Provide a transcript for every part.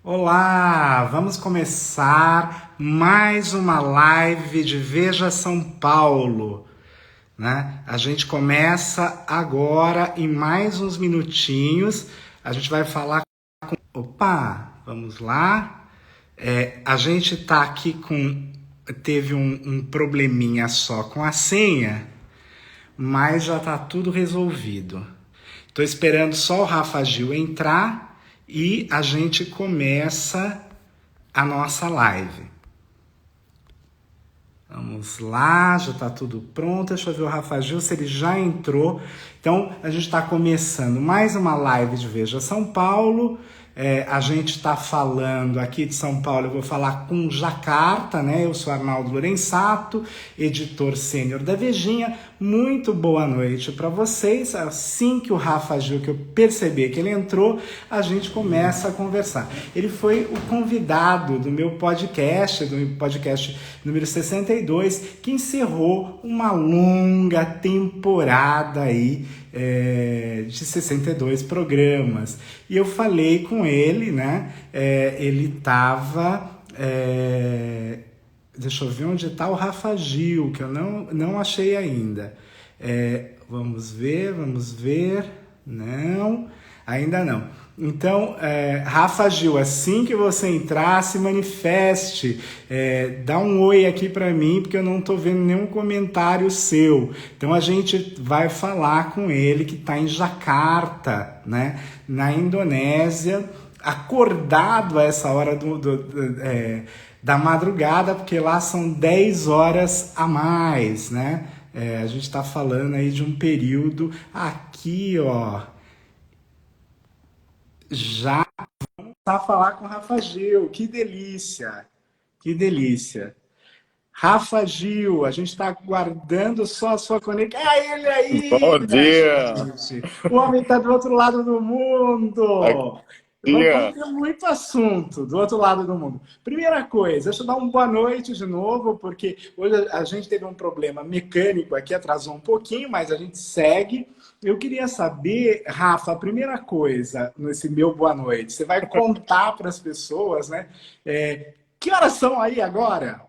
Olá, vamos começar mais uma live de Veja São Paulo, né? A gente começa agora em mais uns minutinhos. A gente vai falar com. Opa, vamos lá. A gente tá aqui com. Teve um probleminha só com a senha, mas já tá tudo resolvido. Estou esperando só o Rafa Gil entrar e a gente começa a nossa live. Vamos lá, já está tudo pronto. Deixa eu ver o Rafa Gil se ele já entrou. Então, a gente está começando mais uma live de Veja São Paulo. A gente está falando aqui de São Paulo, eu vou falar com Jacarta, né? Eu sou Arnaldo Lorenzato, editor sênior da Vejinha. Muito boa noite para vocês. Assim que o Rafa Gil, que eu perceber que ele entrou, a gente começa a conversar. Ele foi o convidado do meu podcast, do podcast número 62, que encerrou uma longa temporada aí de 62 programas. E eu falei com ele, né? Ele estava... deixa eu ver onde está o Rafa Gil, que eu não achei ainda. Vamos ver, vamos ver. Não, ainda não. Então, Rafa Gil, assim que você entrar, se manifeste, dá um oi aqui para mim, porque eu não estou vendo nenhum comentário seu. Então, a gente vai falar com ele, que está em Jakarta, né, na Indonésia, acordado a essa hora da madrugada, porque lá são 10 horas a mais, né? A gente está falando aí de um período aqui, ó. Já tá a falar com o Rafa Gil, que delícia, que delícia. Rafa Gil, a gente está aguardando só a sua conexão. É ele aí, Bom minha dia! gente. O homem está do outro lado do Aqui, mundo. Vamos ter muito assunto do outro lado do mundo. Primeira coisa, deixa eu dar uma boa noite de novo, porque hoje a gente teve um problema mecânico aqui, atrasou um pouquinho, mas a gente segue. Eu queria saber, Rafa, a primeira coisa nesse meu boa noite, você vai contar para as pessoas, né? Que horas são aí agora?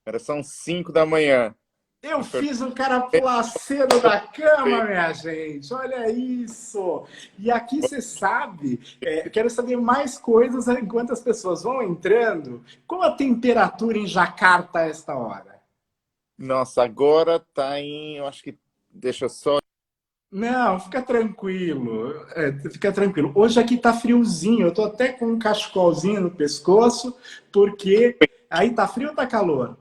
Era são 5 da manhã. Eu Acordei fiz o cara pular cedo da cama, bem. minha gente. Olha isso. E aqui você sabe, eu quero saber mais coisas enquanto as pessoas vão entrando. Qual a temperatura em Jacarta a esta hora? Nossa, agora tá em. Eu acho que. Deixa eu só. Não, fica tranquilo. Fica tranquilo. Hoje aqui tá friozinho. Eu tô até com um cachecolzinho no pescoço, porque aí tá frio ou tá calor?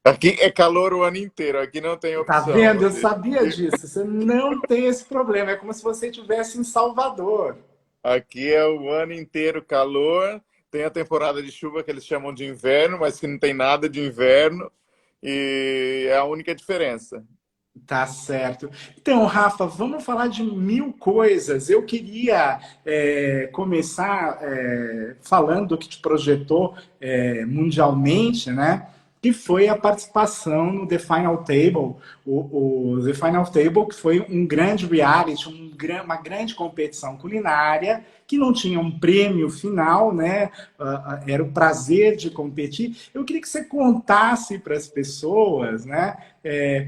Aqui é calor o ano inteiro, aqui não tem Tá opção. vendo? Eu sabia disso. Você não tem esse problema. É como se você estivesse em Salvador. Aqui é o ano inteiro calor. Tem a temporada de chuva que eles chamam de inverno, mas que não tem nada de inverno. E é a única diferença. Tá certo. Então, Rafa, vamos falar de mil coisas. Eu queria começar falando do que te projetou mundialmente, né? Que foi a participação no The Final Table. O The Final Table, que foi um grande reality, uma grande competição culinária, que não tinha um prêmio final, né? Era o prazer de competir. Eu queria que você contasse para as pessoas, né?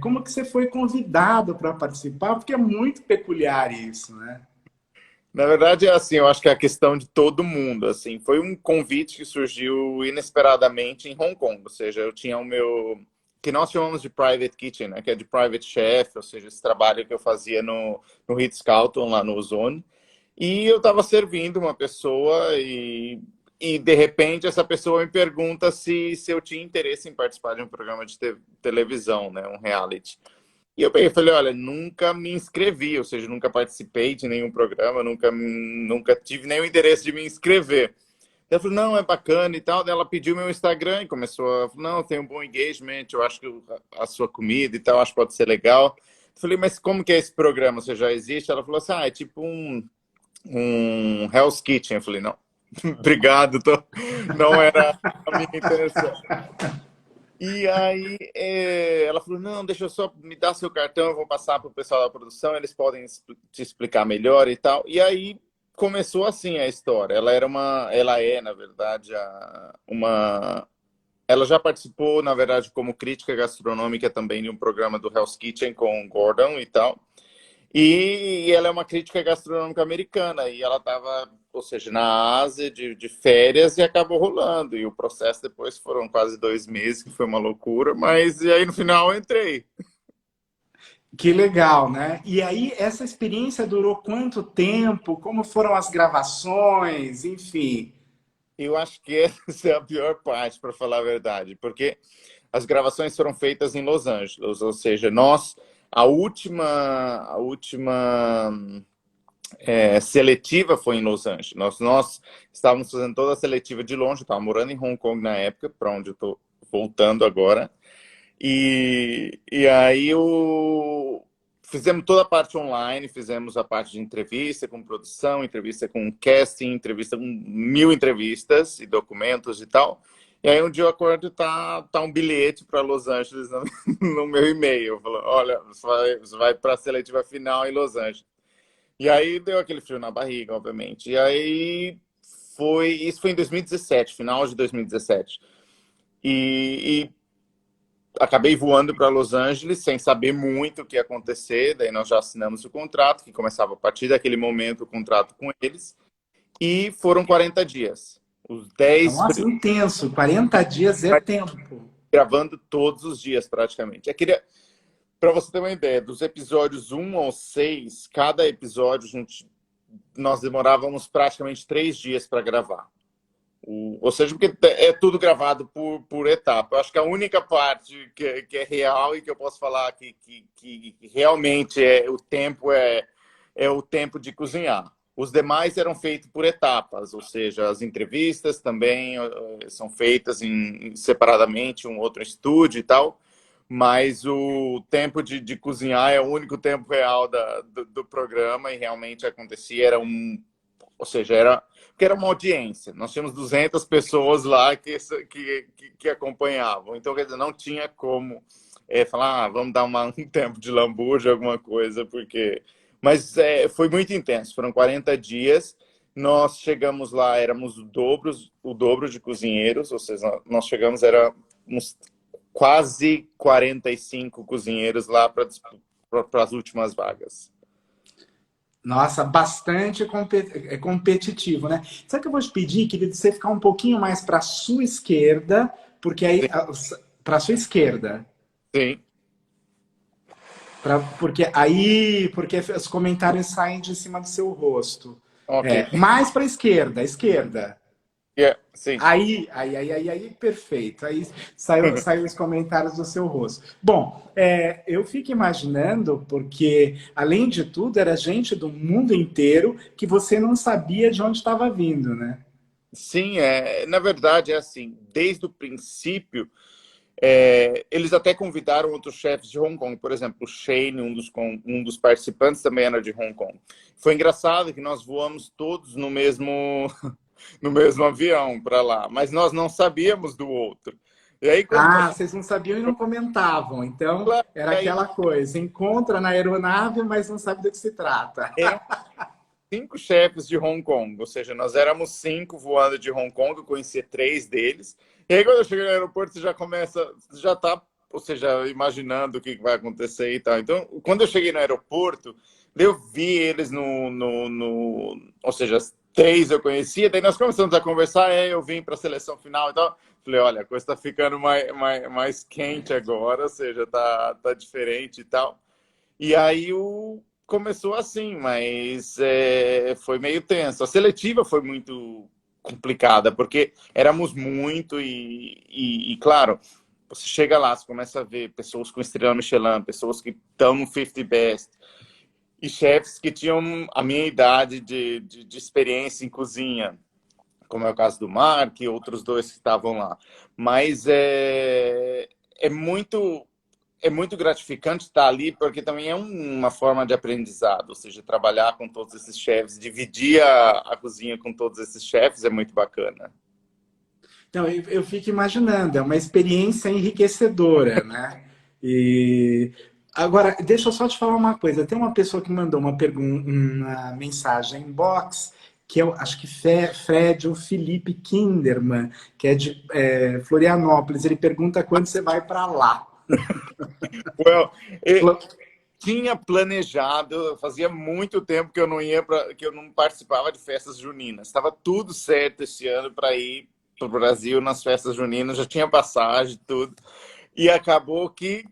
Como que você foi convidado para participar? Porque é muito peculiar isso, né? Na verdade, é assim, eu acho que é a questão de todo mundo, assim, foi um convite que surgiu inesperadamente em Hong Kong, ou seja, eu tinha o meu, que nós chamamos de private kitchen, né, que é de private chef, ou seja, esse trabalho que eu fazia no Ritz-Carlton, lá no Ozone, e eu estava servindo uma pessoa e de repente essa pessoa me pergunta se eu tinha interesse em participar de um programa de televisão, né, um reality. E eu peguei e falei, olha, nunca me inscrevi, ou seja, nunca participei de nenhum programa, nunca tive nenhum interesse de me inscrever. Ela falou, não, é bacana e tal. Daí ela pediu meu Instagram e começou a falar, não, tem um bom engagement, eu acho que a sua comida e tal, acho que pode ser legal. Eu falei, mas como que é esse programa? Você já existe? Ela falou assim, é tipo um Hell's Kitchen. Eu falei, não, obrigado, não era a minha intenção. E aí ela falou, não, deixa eu só me dar seu cartão, eu vou passar para o pessoal da produção, eles podem te explicar melhor e tal. E aí começou assim a história. Ela é, na verdade, ela já participou, na verdade, como crítica gastronômica também de um programa do Hell's Kitchen com o Gordon e tal. E ela é uma crítica gastronômica americana e ela estava, ou seja, na Ásia de férias e acabou rolando. E o processo depois foram quase 2 meses, que foi uma loucura, mas e aí no final eu entrei. Que legal, né? E aí, essa experiência durou quanto tempo? Como foram as gravações? Enfim. Eu acho que essa é a pior parte, para falar a verdade, porque as gravações foram feitas em Los Angeles, ou seja, a última seletiva foi em Los Angeles. Nós estávamos fazendo toda a seletiva de longe, eu estava morando em Hong Kong na época, para onde eu estou voltando agora. E aí fizemos toda a parte online, fizemos a parte de entrevista com produção, entrevista com casting, entrevista com 1000 entrevistas e documentos e tal. E aí um dia eu acordo e tá um bilhete para Los Angeles no meu e-mail. Falou, olha, você vai para a seletiva final em Los Angeles. E aí deu aquele frio na barriga, obviamente. E aí isso foi em 2017, final de 2017. E acabei voando para Los Angeles sem saber muito o que ia acontecer. Daí nós já assinamos o contrato, que começava a partir daquele momento o contrato com eles. E foram 40 dias. Os 10 Nossa, intenso. 40 dias é tempo. gravando todos os dias, praticamente. Para você ter uma ideia, dos episódios 1 ao 6, cada episódio nós demorávamos praticamente 3 dias para gravar. Ou seja, porque é tudo gravado por etapa. Eu acho que a única parte que é real e que eu posso falar que realmente é o tempo de cozinhar. Os demais eram feitos por etapas, ou seja, as entrevistas também são feitas separadamente, um outro estúdio e tal, mas o tempo de cozinhar é o único tempo real do programa e realmente acontecia, ou seja, porque era uma audiência. Nós tínhamos 200 pessoas lá que acompanhavam. Então, quer dizer, não tinha como falar, vamos dar um tempo de lambuja, alguma coisa, porque... Mas foi muito intenso. Foram 40 dias. Nós chegamos lá, éramos o dobro de cozinheiros, ou seja, nós chegamos, era uns quase 45 cozinheiros lá para as últimas vagas. Nossa, bastante competitivo, né? Sabe o que eu vou te pedir, querido? Você ficar um pouquinho mais para a sua esquerda, porque aí... Para a sua esquerda. Sim. Porque os comentários saem de cima do seu rosto. Ok. Mais para a esquerda. Sim. Aí, perfeito. Aí saiu os comentários do seu rosto. Bom, eu fico imaginando, porque, além de tudo, era gente do mundo inteiro que você não sabia de onde estava vindo, né? Sim, na verdade é assim, desde o princípio, eles até convidaram outros chefes de Hong Kong, por exemplo, o Shane, um dos participantes também era de Hong Kong. Foi engraçado que nós voamos todos no mesmo avião para lá, mas nós não sabíamos do outro. E aí, vocês não sabiam e não comentavam. Então, era aí, aquela coisa, encontra na aeronave, mas não sabe do que se trata. eram 5 chefes de Hong Kong, ou seja, nós éramos 5 voando de Hong Kong, eu conhecia 3 deles. E aí, quando eu cheguei no aeroporto, você já está, ou seja, imaginando o que vai acontecer e tal. Então, quando eu cheguei no aeroporto, eu vi eles ou seja, 3 eu conhecia, daí nós começamos a conversar, eu vim para a seleção final e tal. Falei, olha, a coisa está ficando mais quente agora, ou seja, tá diferente e tal. E aí começou assim, mas foi meio tenso. A seletiva foi muito complicada, porque éramos muito claro, você chega lá, você começa a ver pessoas com estrela Michelin, pessoas que estão no 50 Best, e chefes que tinham a minha idade de experiência em cozinha, como é o caso do Mark e outros 2 que estavam lá. Mas é muito gratificante estar ali, porque também é uma forma de aprendizado, ou seja, trabalhar com todos esses chefes, dividir a cozinha com todos esses chefes é muito bacana. Então, eu fico imaginando, é uma experiência enriquecedora, né? E agora, deixa eu só te falar uma coisa. Tem uma pessoa que mandou uma mensagem inbox que é, acho que Fred ou Felipe Kinderman, que é de Florianópolis. Ele pergunta quando você vai para lá. Well, tinha planejado, fazia muito tempo que eu não ia que eu não participava de festas juninas. Estava tudo certo esse ano para ir para o Brasil nas festas juninas, já tinha passagem, tudo. E acabou que,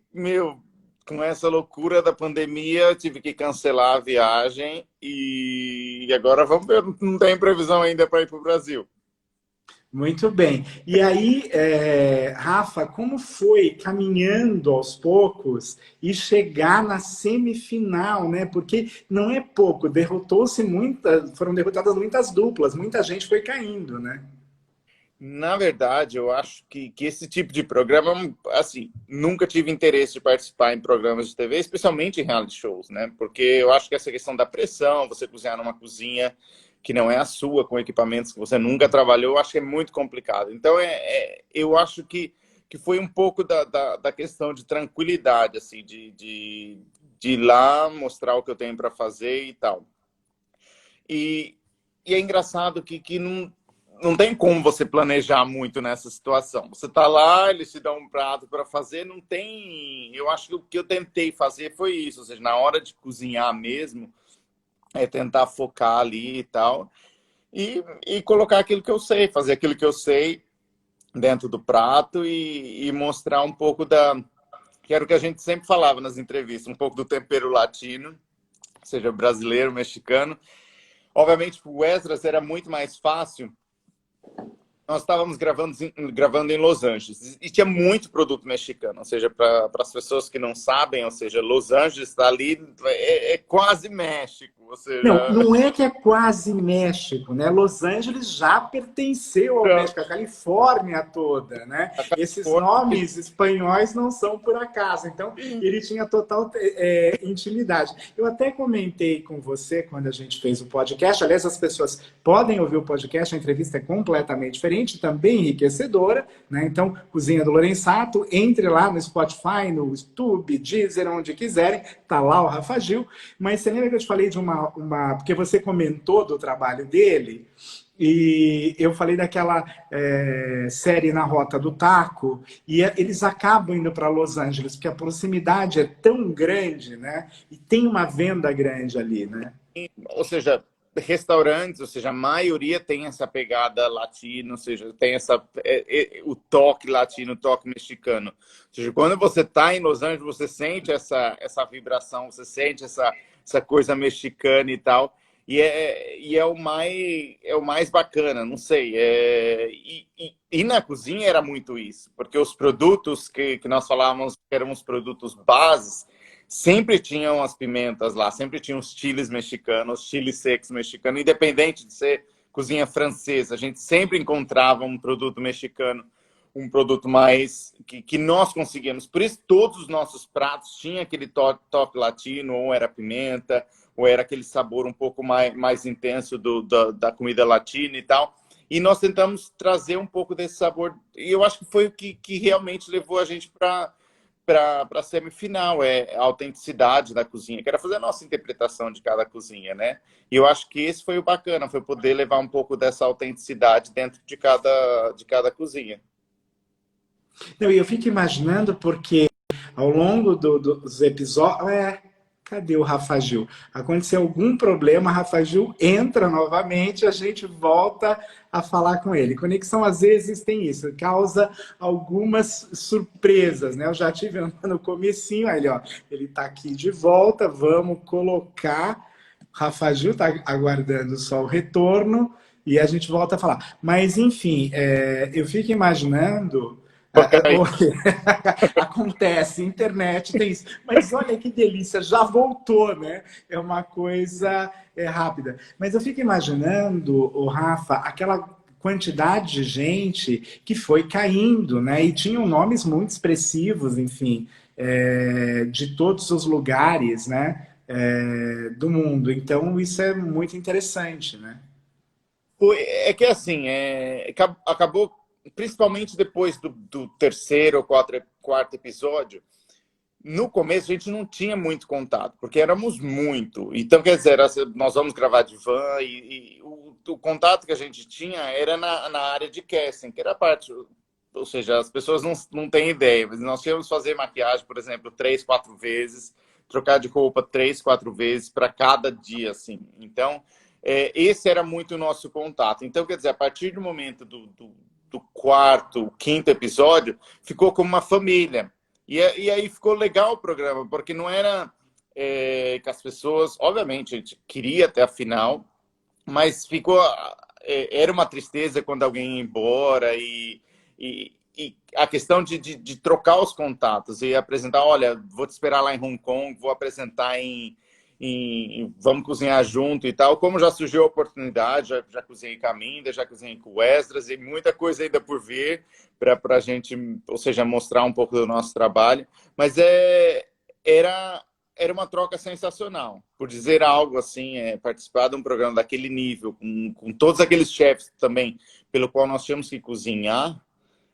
com essa loucura da pandemia, eu tive que cancelar a viagem e agora vamos ver, não tem previsão ainda para ir para o Brasil. Muito bem. E aí, Rafa, como foi caminhando aos poucos e chegar na semifinal, né? Porque não é pouco, foram derrotadas muitas duplas, muita gente foi caindo, né? Na verdade, eu acho que esse tipo de programa, assim, nunca tive interesse de participar em programas de TV, especialmente em reality shows, né? Porque eu acho que essa questão da pressão, você cozinhar numa cozinha que não é a sua, com equipamentos que você nunca trabalhou, eu acho que é muito complicado. Então, eu acho que foi um pouco da questão de tranquilidade, assim, de ir lá, mostrar o que eu tenho para fazer e tal. E é engraçado que não tem como você planejar muito nessa situação. Você está lá, eles te dão um prato para fazer, não tem... Eu acho que o que eu tentei fazer foi isso, ou seja, na hora de cozinhar mesmo, é tentar focar ali e tal, e colocar aquilo que eu sei, fazer aquilo que eu sei dentro do prato e mostrar um pouco que era o que a gente sempre falava nas entrevistas, um pouco do tempero latino, seja brasileiro, mexicano. Obviamente, o Esdras era muito mais fácil. Nós estávamos gravando em Los Angeles e tinha muito produto mexicano, ou seja, para as pessoas que não sabem, ou seja, Los Angeles está ali, é quase México, ou Não, seja... não é que é quase México, né? Los Angeles já pertenceu ao México, a Califórnia toda, né? Esses nomes espanhóis não são por acaso, então ele tinha total intimidade. Eu até comentei com você quando a gente fez o podcast, aliás, as pessoas podem ouvir o podcast, a entrevista é completamente diferente, também enriquecedora, né? Então, Cozinha do Lorenzato, entre lá no Spotify, no YouTube, Deezer, onde quiserem, tá lá o Rafa Gil, mas você lembra que eu te falei de porque você comentou do trabalho dele, e eu falei daquela série Na Rota do Taco, e eles acabam indo para Los Angeles, porque a proximidade é tão grande, né? E tem uma venda grande ali, né? Ou seja, restaurantes, ou seja, a maioria tem essa pegada latina, ou seja, tem o toque latino, o toque mexicano. Ou seja, quando você está em Los Angeles, você sente essa vibração, você sente essa coisa mexicana e tal. E é o mais bacana, não sei. E na cozinha era muito isso, porque os produtos que nós falávamos que eram os produtos bases, sempre tinham as pimentas lá, sempre tinham os chiles mexicanos, os chiles secos mexicanos, independente de ser cozinha francesa, a gente sempre encontrava um produto mexicano, um produto mais que nós conseguíamos. Por isso, todos os nossos pratos tinham aquele toque latino, ou era pimenta, ou era aquele sabor um pouco mais intenso da comida latina e tal. E nós tentamos trazer um pouco desse sabor, e eu acho que foi o que realmente levou a gente para a semifinal, a autenticidade da cozinha, que era fazer a nossa interpretação de cada cozinha, né? E eu acho que esse foi o bacana, foi poder levar um pouco dessa autenticidade dentro de cada cozinha. Não, e eu fico imaginando porque ao longo dos episódios... Cadê o Rafa Gil? Aconteceu algum problema, Rafa Gil entra novamente, a gente volta a falar com ele. Conexão, às vezes, tem isso, causa algumas surpresas, né? Eu já tive no comecinho, aí ele tá aqui de volta, vamos colocar... Rafa Gil está aguardando só o retorno e a gente volta a falar. Mas, enfim, eu fico imaginando... Acontece, internet tem isso. Mas olha que delícia, já voltou, né? É uma coisa rápida. Mas eu fico imaginando, o Rafa, aquela quantidade de gente que foi caindo, né? E tinham nomes muito expressivos, enfim, de todos os lugares, né? Do mundo. Então, isso é muito interessante, né? É que assim, acabou, principalmente depois do terceiro ou quarto episódio, no começo a gente não tinha muito contato, porque éramos muito. Então, quer dizer, nós vamos gravar de van e o contato que a gente tinha era na área de casting, que era a parte, ou seja, as pessoas não têm ideia, mas nós tínhamos que fazer maquiagem, por exemplo, 3, 4 vezes, trocar de roupa 3, 4 vezes para cada dia, assim. Então, esse era muito o nosso contato. Então, quer dizer, a partir do momento do quarto, quinto episódio, ficou como uma família. E aí ficou legal o programa, porque não era que as pessoas, obviamente, a gente queria até a final, mas ficou era uma tristeza quando alguém ia embora e a questão de trocar os contatos e apresentar, olha, vou te esperar lá em Hong Kong, vou apresentar vamos cozinhar junto e tal. Como já surgiu a oportunidade, já cozinhei com a Minda, já cozinhei com o Esdras e muita coisa ainda por vir para a gente, ou seja, mostrar um pouco do nosso trabalho. Mas era uma troca sensacional. Por dizer algo assim, participar de um programa daquele nível, com todos aqueles chefes também, pelo qual nós tínhamos que cozinhar,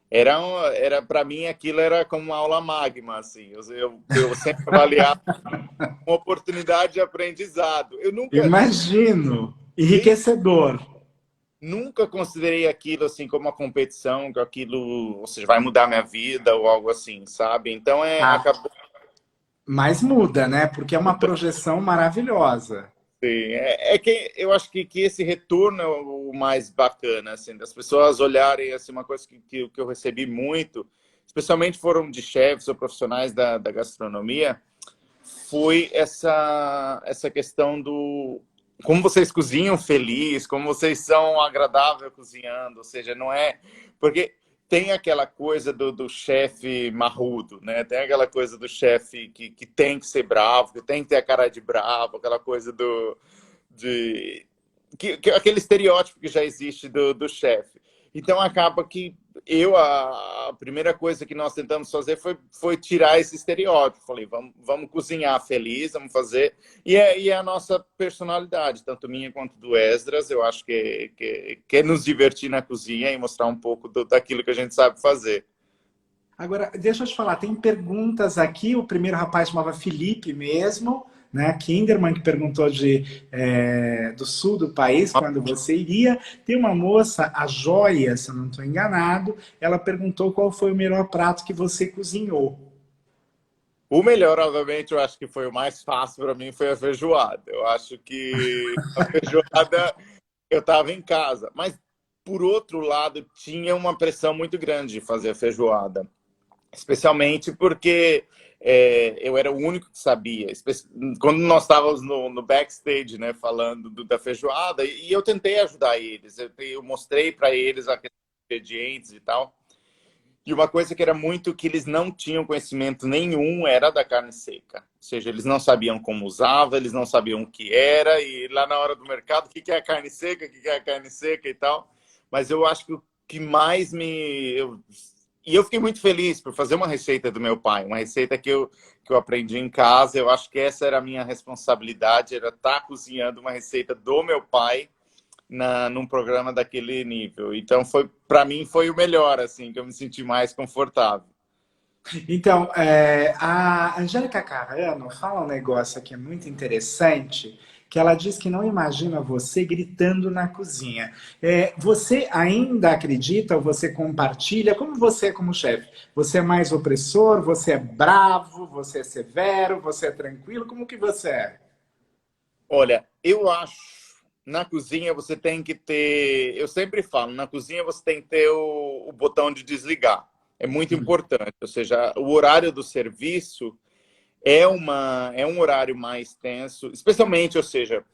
era para mim aquilo era como uma aula magma, assim. Eu sempre avaliava uma oportunidade de aprendizado. Eu nunca, Imagino. desde, Enriquecedor. nunca considerei aquilo assim como uma competição, que aquilo, ou seja, vai mudar minha vida ou algo assim, sabe? Então Ah, acabou. mas muda, né? Porque é uma projeção maravilhosa. Sim, que eu acho que esse retorno é o mais bacana, assim, das pessoas olharem, assim, uma coisa que eu recebi muito, especialmente foram de chefes ou profissionais da gastronomia, foi essa questão do como vocês cozinham feliz, como vocês são agradável cozinhando, ou seja, não é porque tem aquela coisa do chefe marrudo, né? Tem aquela coisa do chefe que tem que ser bravo, que tem que ter a cara de bravo, aquela coisa de aquele estereótipo que já existe do chefe. Então acaba que a primeira coisa que nós tentamos fazer foi tirar esse estereótipo. Falei, vamos cozinhar feliz, vamos fazer. E é a nossa personalidade, tanto minha quanto do Esdras. Eu acho que é nos divertir na cozinha e mostrar um pouco daquilo que a gente sabe fazer. Agora, deixa eu te falar, tem perguntas aqui. O primeiro rapaz chamava Felipe mesmo, né? Kinderman, que perguntou do sul do país, quando você iria. Tem uma moça, a Joia, se eu não estou enganado, ela perguntou qual foi o melhor prato que você cozinhou. O melhor, obviamente, eu acho que foi o mais fácil para mim, foi a feijoada. Eu acho que a feijoada eu estava em casa, mas por outro lado tinha uma pressão muito grande de fazer a feijoada, especialmente porque eu era o único que sabia. Quando nós estávamos no backstage, né, falando da feijoada, e eu tentei ajudar eles, eu mostrei para eles a questão dos ingredientes e tal. E uma coisa que era muito que eles não tinham conhecimento nenhum era da carne seca. Ou seja, eles não sabiam como usava, eles não sabiam o que era, e lá na hora do mercado, o que é a carne seca, o que é a carne seca e tal. Mas eu acho que o que mais e eu fiquei muito feliz por fazer uma receita do meu pai, uma receita que eu aprendi em casa. Eu acho que essa era a minha responsabilidade, era estar cozinhando uma receita do meu pai num programa daquele nível. Então, para mim, foi o melhor, assim, que eu me senti mais confortável. Então, a Angélica Carrano fala um negócio aqui muito interessante, que ela diz que não imagina você gritando na cozinha. Você ainda acredita ou você compartilha? Como você é como chefe? Você é mais opressor? Você é bravo? Você é severo? Você é tranquilo? Como que você é? Olha, eu acho na cozinha você tem que ter. Eu sempre falo, na cozinha você tem que ter o botão de desligar. É muito importante. Ou seja, o horário do serviço é um horário mais tenso, especialmente, ou seja,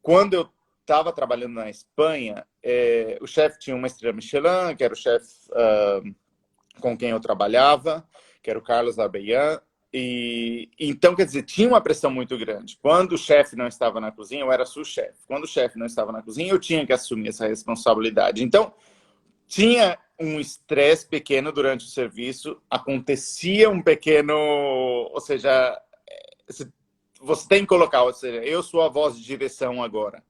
quando eu estava trabalhando na Espanha, o chefe tinha uma estrela Michelin, que era o chefe com quem eu trabalhava, que era o Carlos Abellan. E então, quer dizer, tinha uma pressão muito grande. Quando o chefe não estava na cozinha, eu era sous-chefe. Quando o chefe não estava na cozinha, eu tinha que assumir essa responsabilidade. Então, tinha um estresse pequeno durante o serviço, acontecia um pequeno, ou seja, você tem que colocar, ou seja, eu sou a voz de direção agora.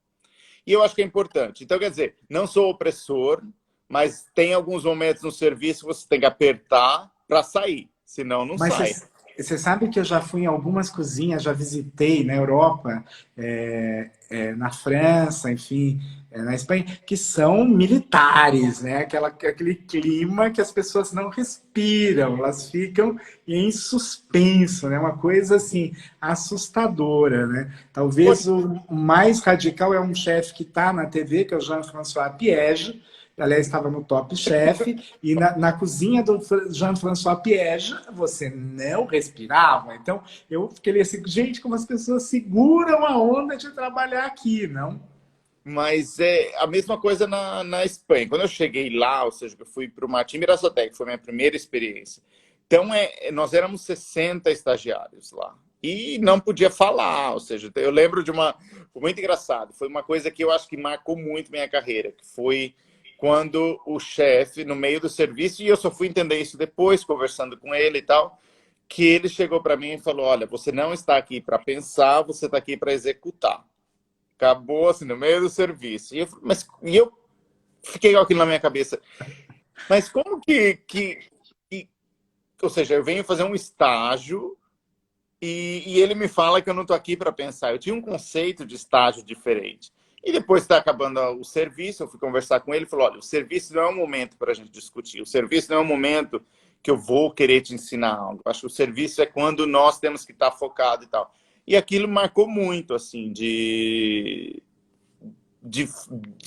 E eu acho que é importante. Então, quer dizer, não sou opressor, mas tem alguns momentos no serviço que você tem que apertar para sair, senão não Mas sai. Você sabe que eu já fui em algumas cozinhas, já visitei na Europa, na França, enfim, na Espanha, que são militares, né? Aquele clima que as pessoas não respiram, elas ficam em suspenso, né? Uma coisa assim assustadora, né? Talvez o mais radical é um chefe que está na TV, que é o Jean-François Piège. Aliás, estava no Top Chef, e na cozinha do Jean-François Piège, você não respirava. Então, eu fiquei assim, gente, como as pessoas seguram a onda de trabalhar aqui, não? Mas é a mesma coisa na Espanha. Quando eu cheguei lá, ou seja, eu fui para o Martim Mirassotec, que foi a minha primeira experiência. Então, nós éramos 60 estagiários lá. E não podia falar, ou seja, eu lembro de uma... Foi muito engraçado. Foi uma coisa que eu acho que marcou muito minha carreira, que foi quando o chefe, no meio do serviço, e eu só fui entender isso depois, conversando com ele e tal, que ele chegou para mim e falou, olha, você não está aqui para pensar, você está aqui para executar. Acabou assim, no meio do serviço. E eu fiquei com aquilo na minha cabeça. Mas como que ou seja, eu venho fazer um estágio e ele me fala que eu não estou aqui para pensar. Eu tinha um conceito de estágio diferente. E depois está acabando o serviço, eu fui conversar com ele e falou, olha, o serviço não é um momento para a gente discutir. O serviço não é um momento que eu vou querer te ensinar algo. Acho que o serviço é quando nós temos que estar focado e tal. E aquilo marcou muito, assim, de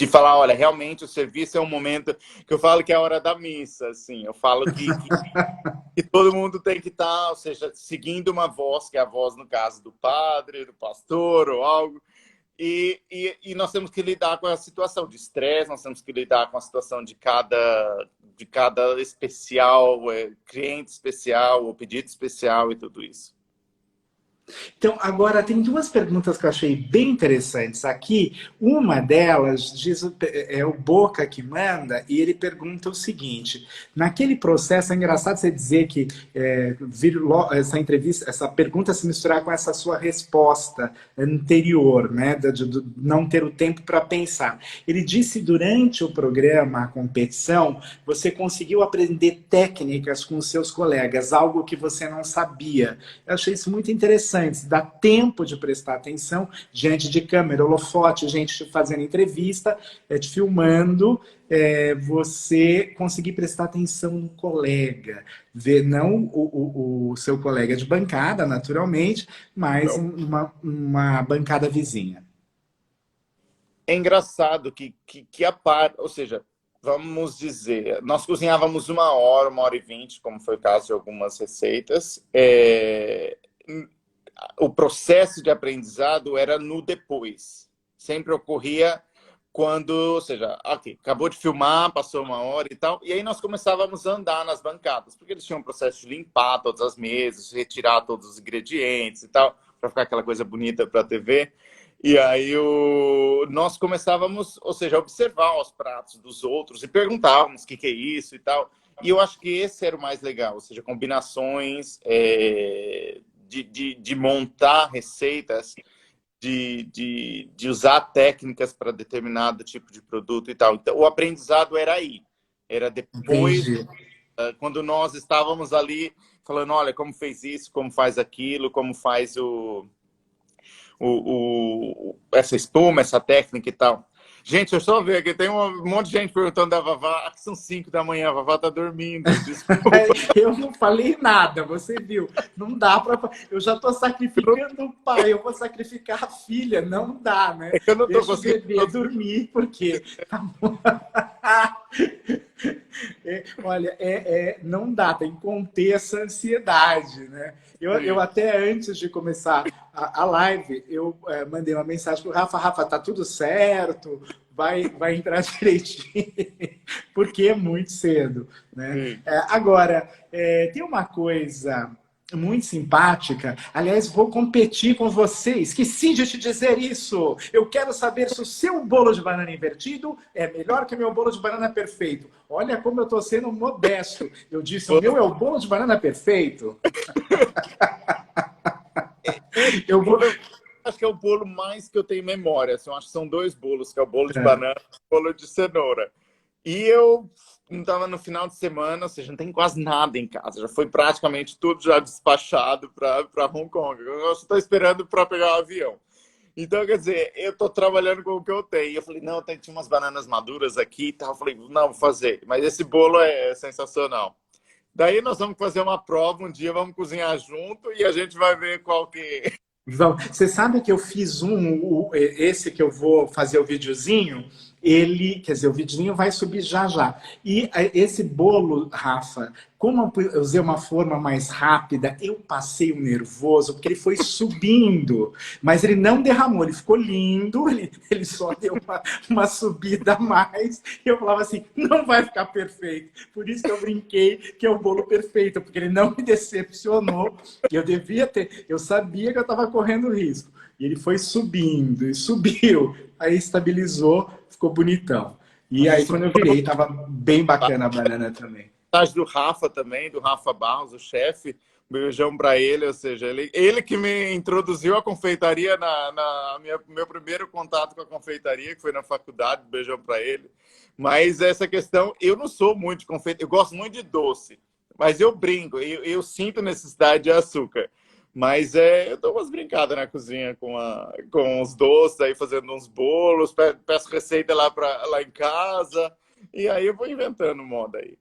falar, olha, realmente o serviço é um momento que eu falo que é a hora da missa, assim, eu falo que todo mundo tem que estar, ou seja, seguindo uma voz, que é a voz, no caso, do padre, do pastor ou algo, e nós temos que lidar com a situação de estresse, nós temos que lidar com a situação de cada especial, cliente especial, ou pedido especial e tudo isso. Então, agora tem duas perguntas que eu achei bem interessantes aqui. Uma delas diz é o Boca que manda e ele pergunta o seguinte: naquele processo é engraçado você dizer que essa entrevista, essa pergunta se misturar com essa sua resposta anterior, né, de não ter o tempo para pensar. Ele disse durante o programa, a competição, você conseguiu aprender técnicas com os seus colegas, algo que você não sabia. Eu achei isso muito interessante. Dá tempo de prestar atenção diante de câmera, holofote, gente te fazendo entrevista, te filmando, você conseguir prestar atenção no colega, ver não o seu colega de bancada, naturalmente, mas uma bancada vizinha. É engraçado que a parte, ou seja, vamos dizer, nós cozinhávamos 1 hora e 20, como foi o caso de algumas receitas. O processo de aprendizado era no depois. Sempre ocorria quando, ou seja, ok, acabou de filmar, passou 1 hora e tal, e aí nós começávamos a andar nas bancadas, porque eles tinham um processo de limpar todas as mesas, retirar todos os ingredientes e tal, para ficar aquela coisa bonita para a TV. E aí nós começávamos, ou seja, a observar os pratos dos outros e perguntávamos o que é isso e tal. E eu acho que esse era o mais legal, ou seja, combinações de montar receitas, de usar técnicas para determinado tipo de produto e tal. Então, o aprendizado era aí. Era depois, Entendi. quando nós estávamos ali falando, olha, como fez isso, como faz aquilo, como faz essa espuma, essa técnica e tal. Gente, eu só ver aqui, tem um monte de gente perguntando da Vavá. Aqui são 5 da manhã, a Vavá tá dormindo, desculpa. Eu não falei nada, você viu? Não dá para. Eu já estou sacrificando o pai, eu vou sacrificar a filha, não dá, né? Eu não tô Deixa o conseguindo. bebê dormir, porque. Olha, não dá, tem que conter essa ansiedade, né? Eu até antes de começar a live, eu mandei uma mensagem para o Rafa: Rafa, tá tudo certo? Vai entrar direitinho, porque é muito cedo, né? Agora, tem uma coisa muito simpática. Aliás, vou competir com você. Esqueci de te dizer isso. Eu quero saber se o seu bolo de banana invertido é melhor que o meu bolo de banana perfeito. Olha como eu estou sendo modesto. Eu disse, o meu é o bolo de banana perfeito. Eu vou... Acho que é o bolo mais que eu tenho memória. Assim, eu acho que são 2 bolos, que é o bolo de banana e o bolo de cenoura. E eu não estava no final de semana, ou seja, não tem quase nada em casa. Já foi praticamente tudo já despachado para Hong Kong. Eu estou esperando para pegar o avião. Então, quer dizer, eu estou trabalhando com o que eu tenho. Eu falei, não, tinha umas bananas maduras aqui e tal. Eu falei, não, vou fazer. Mas esse bolo é sensacional. Daí nós vamos fazer uma prova um dia, vamos cozinhar junto e a gente vai ver qual que. Você sabe que eu fiz esse que eu vou fazer o videozinho, ele, quer dizer, o videozinho vai subir já já. E esse bolo, Rafa, como eu usei uma forma mais rápida, eu passei um nervoso, porque ele foi subindo, mas ele não derramou, ele ficou lindo, ele só deu uma subida a mais, e eu falava assim, não vai ficar perfeito. Por isso que eu brinquei que é o bolo perfeito, porque ele não me decepcionou, eu devia ter, eu sabia que eu estava correndo risco. E ele foi subindo, e subiu, aí estabilizou, ficou bonitão. E aí, quando eu virei, tava bem bacana a banana também. Do Rafa também, do Rafa Barros, o chefe. Beijão para ele, ou seja, ele que me introduziu à confeitaria meu primeiro contato com a confeitaria, que foi na faculdade, beijão para ele. Mas essa questão, eu não sou muito de confeitaria, eu gosto muito de doce, mas eu brinco, eu sinto necessidade de açúcar. Mas eu dou umas brincadas na cozinha com os doces, aí fazendo uns bolos, peço receita lá em casa, e aí eu vou inventando moda aí.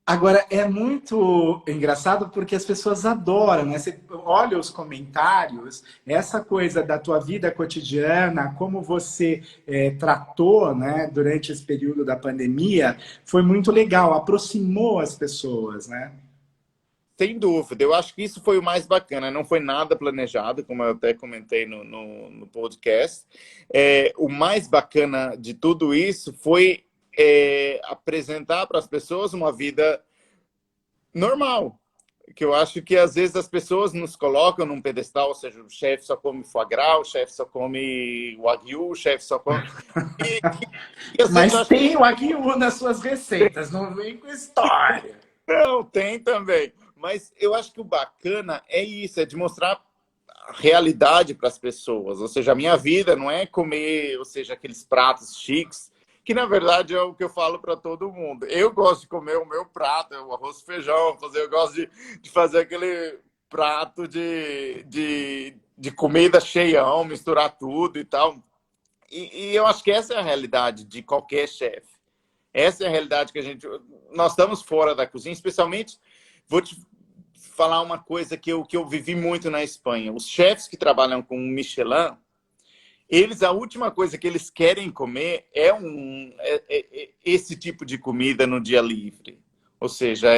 Agora, é muito engraçado porque as pessoas adoram, né? Você olha os comentários, essa coisa da tua vida cotidiana, como você tratou, né, durante esse período da pandemia, foi muito legal, aproximou as pessoas, né? Sem dúvida, eu acho que isso foi o mais bacana. Não foi nada planejado, como eu até comentei no podcast. O mais bacana de tudo isso foi apresentar para as pessoas uma vida normal. Que eu acho que às vezes as pessoas nos colocam num pedestal, ou seja, o chefe só come foie gras, o chefe só come wagyu, o chefe só come. E, e às vezes eu Mas acho que tem o aguiú nas suas receitas, não vem com história. não, tem também. Mas eu acho que o bacana é isso, é de mostrar a realidade para as pessoas. Ou seja, a minha vida não é comer, ou seja, aqueles pratos chiques, que na verdade é o que eu falo para todo mundo. Eu gosto de comer o meu prato, o arroz e feijão, eu gosto de fazer aquele prato de comida cheião, misturar tudo e tal. E eu acho que essa é a realidade de qualquer chefe. Essa é a realidade que nós estamos fora da cozinha, especialmente, vou te falar uma coisa que eu vivi muito na Espanha. Os chefes que trabalham com Michelin, a última coisa que eles querem comer é esse tipo de comida no dia livre. Ou seja,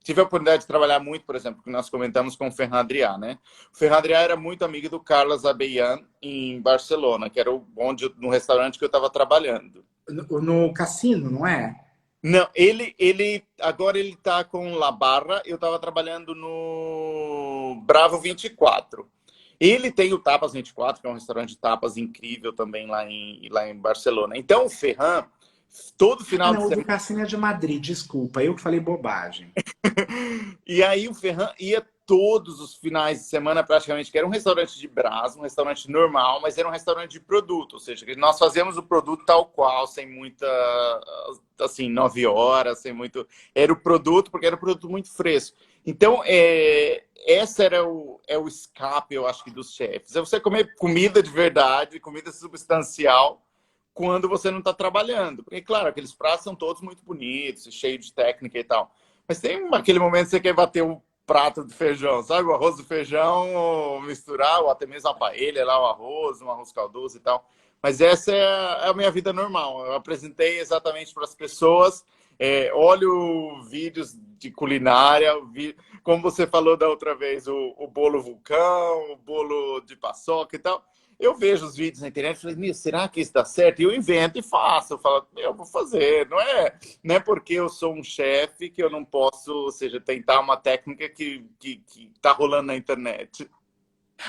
tive a oportunidade de trabalhar muito, por exemplo, que nós comentamos com o Ferran Adrià, né? O Ferran Adrià era muito amigo do Carlos Abellan em Barcelona, que era no restaurante que eu estava trabalhando. No cassino, não é? Não, agora ele está com La Barra. Eu estava trabalhando no Bravo 24. Ele tem o Tapas 24, que é um restaurante de tapas incrível também lá em Barcelona. Então o Ferran, todo Ah, final de não, o do semana. cassino é de Madrid, desculpa, eu que falei bobagem. E aí o Ferran ia todos os finais de semana praticamente, que era um restaurante de brasa, um restaurante normal, mas era um restaurante de produto, ou seja, nós fazíamos o produto tal qual, sem muita, assim, 9 horas, sem muito... Era o produto, porque era um produto muito fresco. Então, esse era o escape, eu acho que, dos chefes. É você comer comida de verdade, comida substancial, quando você não está trabalhando. Porque, claro, aqueles pratos são todos muito bonitos, cheios de técnica e tal. Mas tem aquele momento que você quer bater um prato de feijão, sabe? O arroz do feijão, misturar, ou até mesmo a paella, lá, um arroz caldoso e tal. Mas essa é a minha vida normal. Eu apresentei exatamente para as pessoas. Olho vídeos de culinária, como você falou da outra vez, o bolo vulcão, o bolo de paçoca e tal. Eu vejo os vídeos na internet e falei, meu, será que isso dá certo? E eu invento e faço. Eu falo, eu vou fazer. Não é porque eu sou um chefe que eu não posso, ou seja, tentar uma técnica que tá rolando na internet.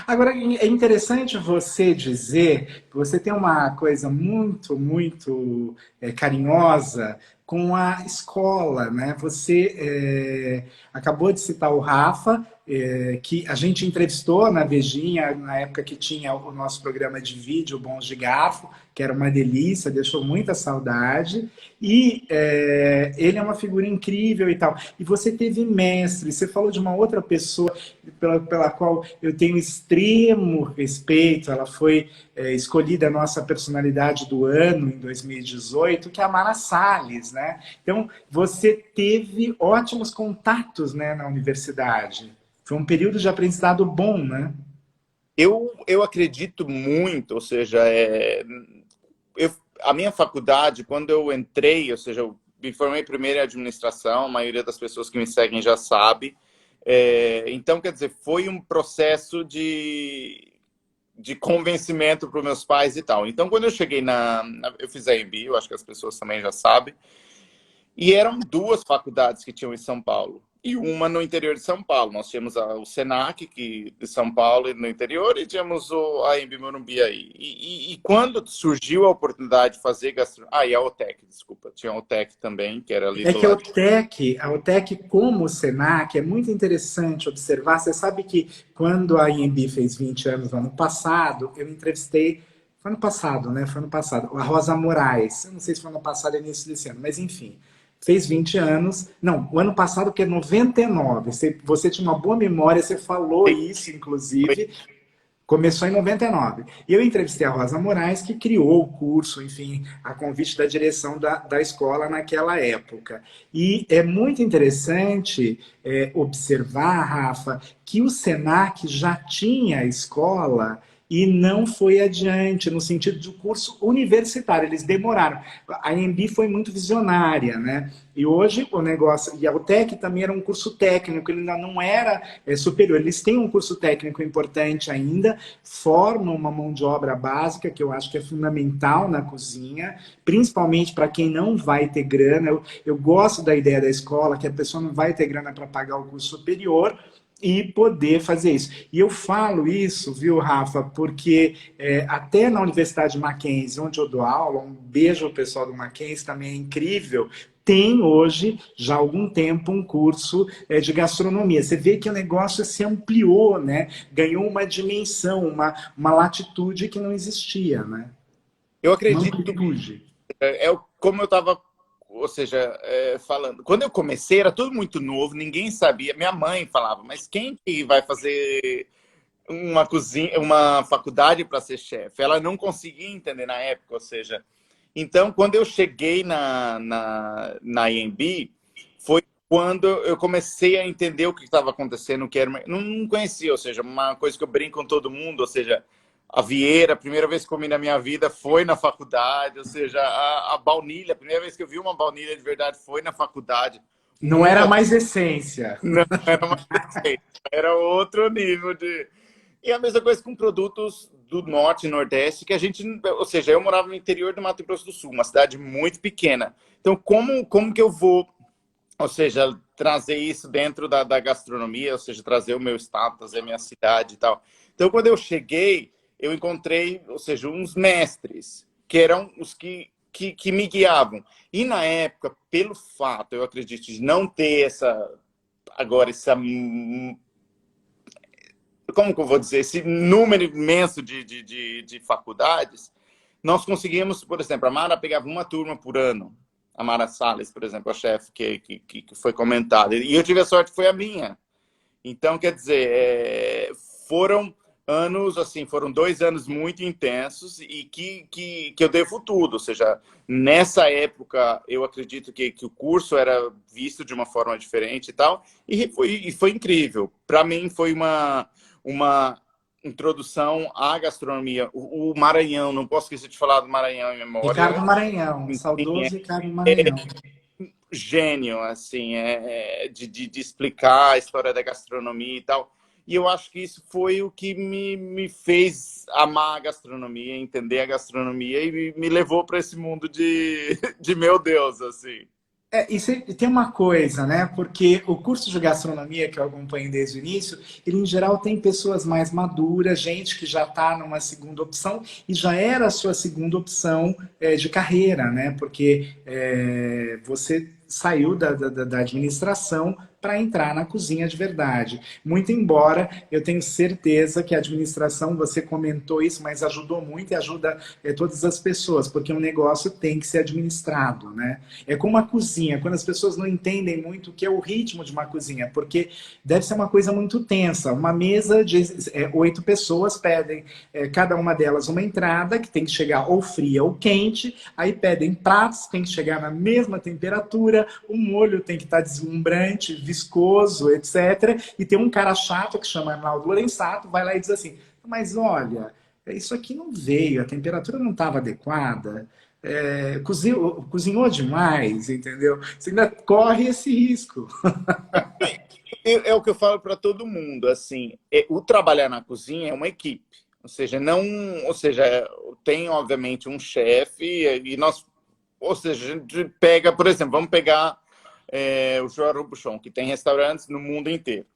Agora, é interessante você dizer que você tem uma coisa muito, muito carinhosa com a escola, né? Você acabou de citar o Rafa, que a gente entrevistou na Vejinha, na época que tinha o nosso programa de vídeo, Bons de Garfo, que era uma delícia, deixou muita saudade. E ele é uma figura incrível e tal. E você teve mestre, você falou de uma outra pessoa pela qual eu tenho extremo respeito, ela foi escolhida a nossa personalidade do ano em 2018, que é a Mara Salles, né? Então, você teve ótimos contatos, né, na universidade. Foi um período de aprendizado bom, né? Eu acredito muito, ou seja, a minha faculdade, quando eu entrei, ou seja, eu me formei primeiro em administração, a maioria das pessoas que me seguem já sabe. Então, quer dizer, foi um processo de convencimento para os meus pais e tal. Então, quando eu cheguei eu fiz a AMB, eu acho que as pessoas também já sabem, e eram duas faculdades que tinham em São Paulo. E uma no interior de São Paulo. Nós tínhamos o Senac, de São Paulo, no interior, e tínhamos a AMB Morumbi aí. E quando surgiu a oportunidade de fazer gastronomia... Ah, e a OTEC, desculpa. Tinha a OTEC também, que era ali É do que lado. a OTEC, como o Senac, é muito interessante observar. Você sabe que quando a IMB fez 20 anos no ano passado, eu entrevistei. Foi ano passado, né? Foi ano passado. A Rosa Moraes. Eu não sei se foi ano passado ou início desse ano, mas enfim. Fez 20 anos. Não, o ano passado, que é 99. Você tinha uma boa memória, você falou isso, inclusive. Começou em 99. E eu entrevistei a Rosa Moraes, que criou o curso, enfim, a convite da direção da escola naquela época. E é muito interessante observar, Rafa, que o Senac já tinha a escola e não foi adiante, no sentido de curso universitário. Eles demoraram. A AMB foi muito visionária, né? E hoje o negócio... E a UTEC também era um curso técnico, ele ainda não era superior. Eles têm um curso técnico importante ainda, formam uma mão de obra básica, que eu acho que é fundamental na cozinha, principalmente para quem não vai ter grana. Eu gosto da ideia da escola, que a pessoa não vai ter grana para pagar o curso superior, e poder fazer isso. E eu falo isso, viu, Rafa, porque até na Universidade Mackenzie, onde eu dou aula, um beijo ao pessoal do Mackenzie, também é incrível, tem hoje, já há algum tempo, um curso de gastronomia. Você vê que o negócio se ampliou, né? Ganhou uma dimensão, uma latitude que não existia, né? Eu Uma acredito, amplitude. como eu estava, ou seja, falando. Quando eu comecei, era tudo muito novo, ninguém sabia. Minha mãe falava, mas quem que vai fazer uma cozinha, uma faculdade para ser chefe? Ela não conseguia entender na época, ou seja. Então, quando eu cheguei na IMB, foi quando eu comecei a entender o que estava acontecendo, que era não conhecia, ou seja, uma coisa que eu brinco com todo mundo, ou seja, a Vieira, a primeira vez que comi na minha vida foi na faculdade, ou seja, a baunilha, a primeira vez que eu vi uma baunilha de verdade foi na faculdade. Não era mais essência. Não era mais receita, era outro nível de... E a mesma coisa com produtos do norte e nordeste, que a gente... Ou seja, eu morava no interior do Mato Grosso do Sul, uma cidade muito pequena. Então, como que eu vou, ou seja, trazer isso dentro da gastronomia, ou seja, trazer o meu estado, trazer a minha cidade e tal. Então, quando eu cheguei, eu encontrei, ou seja, uns mestres, que eram os que me guiavam. E na época, pelo fato, eu acredito, de não ter como que eu vou dizer, esse número imenso de faculdades, nós conseguimos, por exemplo, a Mara pegava uma turma por ano, a Mara Salles, por exemplo, a chefe que foi comentada, e eu tive a sorte, foi a minha. Então, quer dizer, foram anos, assim, foram 2 anos muito intensos e que eu devo tudo. Ou seja, nessa época, eu acredito que o curso era visto de uma forma diferente e tal, e foi incrível. Para mim, foi uma introdução à gastronomia. O Maranhão, não posso esquecer de falar do Maranhão em Ricardo memória. Maranhão, saudoso Ricardo Maranhão. Gênio, assim, de explicar a história da gastronomia e tal. E eu acho que isso foi o que me fez amar a gastronomia, entender a gastronomia e me levou para esse mundo de meu Deus, assim. E tem uma coisa, né? Porque o curso de gastronomia que eu acompanho desde o início, ele em geral tem pessoas mais maduras, gente que já está numa segunda opção e já era a sua segunda opção de carreira, né? Porque você saiu da administração para entrar na cozinha de verdade. Muito embora eu tenho certeza que a administração, você comentou isso, mas ajudou muito e ajuda todas as pessoas, porque um negócio tem que ser administrado, né? É como a cozinha, quando as pessoas não entendem muito o que é o ritmo de uma cozinha, porque deve ser uma coisa muito tensa. Uma mesa de 8 pessoas pedem, cada uma delas uma entrada, que tem que chegar ou fria ou quente, aí pedem pratos, que tem que chegar na mesma temperatura, o molho tem que estar deslumbrante, viscoso, etc. E tem um cara chato que chama Arnaldo Lorenzato, vai lá e diz assim, mas olha, isso aqui não veio, a temperatura não estava adequada, cozinhou demais, entendeu? Você ainda corre esse risco. É o que eu falo para todo mundo, assim, o trabalhar na cozinha é uma equipe, ou seja, não, ou seja, tem obviamente um chefe e nós, ou seja, a gente pega, por exemplo, vamos pegar o João Robuchon, que tem restaurantes no mundo inteiro.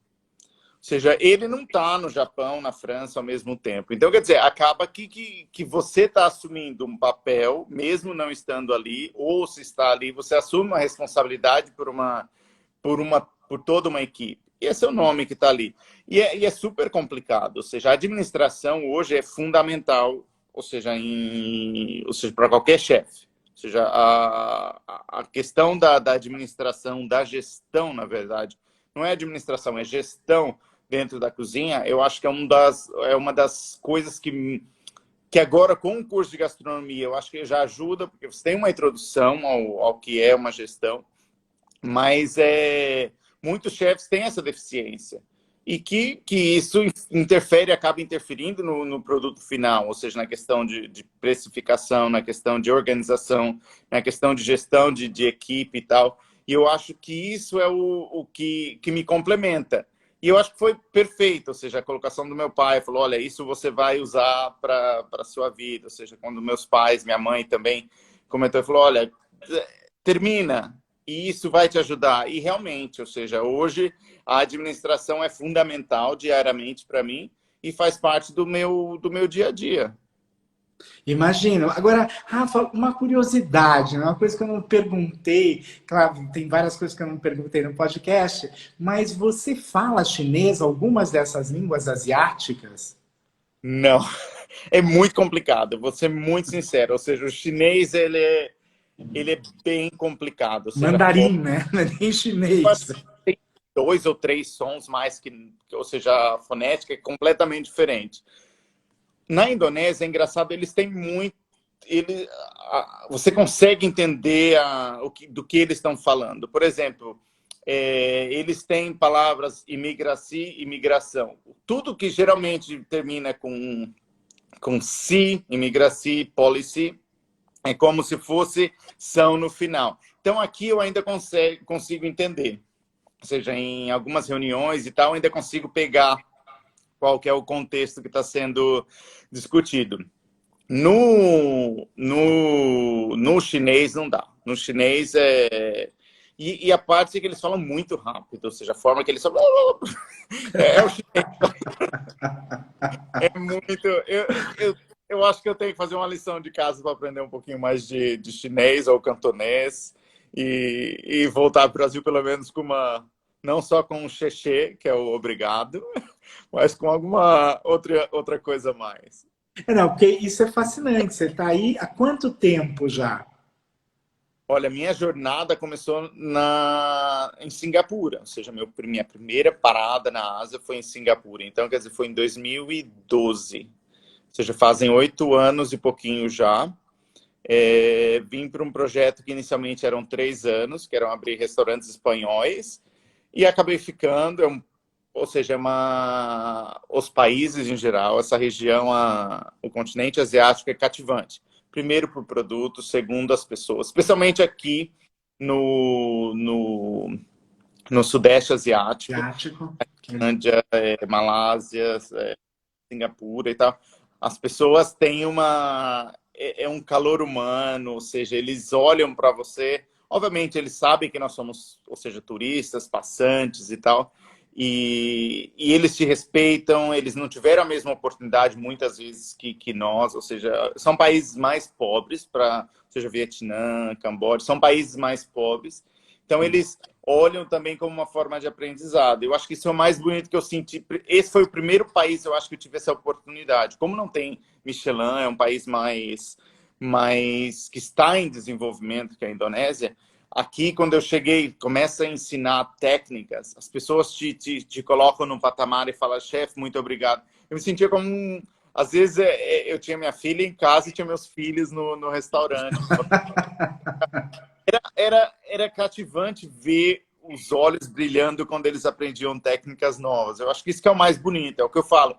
Ou seja, ele não está no Japão, na França ao mesmo tempo. Então, quer dizer, acaba que você está assumindo um papel, mesmo não estando ali, ou se está ali, você assume uma responsabilidade por toda uma equipe. E esse é o nome que está ali. E é super complicado. Ou seja, a administração hoje é fundamental, ou seja, para qualquer chefe. Ou seja, a questão da administração, da gestão, na verdade, não é administração, é gestão dentro da cozinha, eu acho que é uma das coisas que agora, com o curso de gastronomia, eu acho que já ajuda, porque você tem uma introdução ao que é uma gestão, mas muitos chefes têm essa deficiência. E que isso acaba interferindo no produto final, ou seja, na questão de precificação, na questão de organização, na questão de gestão de equipe e tal. E eu acho que isso é o que me complementa. E eu acho que foi perfeito, ou seja, a colocação do meu pai, falou, olha, isso você vai usar para a sua vida. Ou seja, quando meus pais, minha mãe também comentou, falou, olha, termina, e isso vai te ajudar. E realmente, ou seja, hoje a administração é fundamental diariamente para mim e faz parte do meu dia a dia. Imagino. Agora, Rafa, uma curiosidade, né? Uma coisa que eu não perguntei, claro, tem várias coisas que eu não perguntei no podcast, mas você fala chinês, algumas dessas línguas asiáticas? Não, é muito complicado, vou ser muito sincero. Ou seja, o chinês ele é bem complicado. Ou seja, Mandarim, né? Não é nem eu acho chinês. que tem 2 ou 3 sons mais ou seja, a fonética é completamente diferente. Na Indonésia, é engraçado, eles têm muito. Você consegue entender do que eles estão falando. Por exemplo, eles têm palavras imigraci e imigração. Tudo que geralmente termina com si, imigraci, policy, é como se fosse são no final. Então, aqui eu ainda consigo entender. Ou seja, em algumas reuniões e tal, eu ainda consigo pegar qual que é o contexto que está sendo discutido. No chinês não dá. No chinês E a parte é que eles falam muito rápido, ou seja, a forma que eles falam. O chinês. É muito. Eu acho que eu tenho que fazer uma lição de casa para aprender um pouquinho mais de chinês ou cantonês e voltar para o Brasil, pelo menos com uma. Não só com um xexê, que é o obrigado, mas com alguma outra coisa a mais. Não, porque isso é fascinante. Você está aí há quanto tempo já? Olha, minha jornada começou em Singapura, ou seja, minha primeira parada na Ásia foi em Singapura. Então, quer dizer, foi em 2012. Ou seja, fazem 8 anos e pouquinho já. Vim para um projeto que inicialmente eram 3 anos, que eram abrir restaurantes espanhóis, e acabei ficando, ou seja, os países em geral, essa região, o continente asiático é cativante. Primeiro por produto, segundo as pessoas, especialmente aqui no Sudeste Asiático, Asiático. Índia, Malásia, Singapura e tal. As pessoas têm um calor humano, ou seja, eles olham para você, Obviamente, eles sabem que nós somos, ou seja, turistas, passantes e tal, e eles te respeitam, eles não tiveram a mesma oportunidade muitas vezes que nós, ou seja, são países mais pobres, seja Vietnã, Camboja, são países mais pobres, então eles olham também como uma forma de aprendizado. Eu acho que isso é o mais bonito que eu senti. Esse foi o primeiro país, eu acho, que eu tive essa oportunidade. Como não tem Michelin, é um país mais que está em desenvolvimento, que é a Indonésia. Aqui, quando eu cheguei, começa a ensinar técnicas, as pessoas te colocam num patamar e falam, chefe, muito obrigado. Eu me sentia como às vezes eu tinha minha filha em casa e tinha meus filhos no restaurante. Era cativante ver os olhos brilhando quando eles aprendiam técnicas novas. Eu acho que isso que é o mais bonito, é o que eu falo.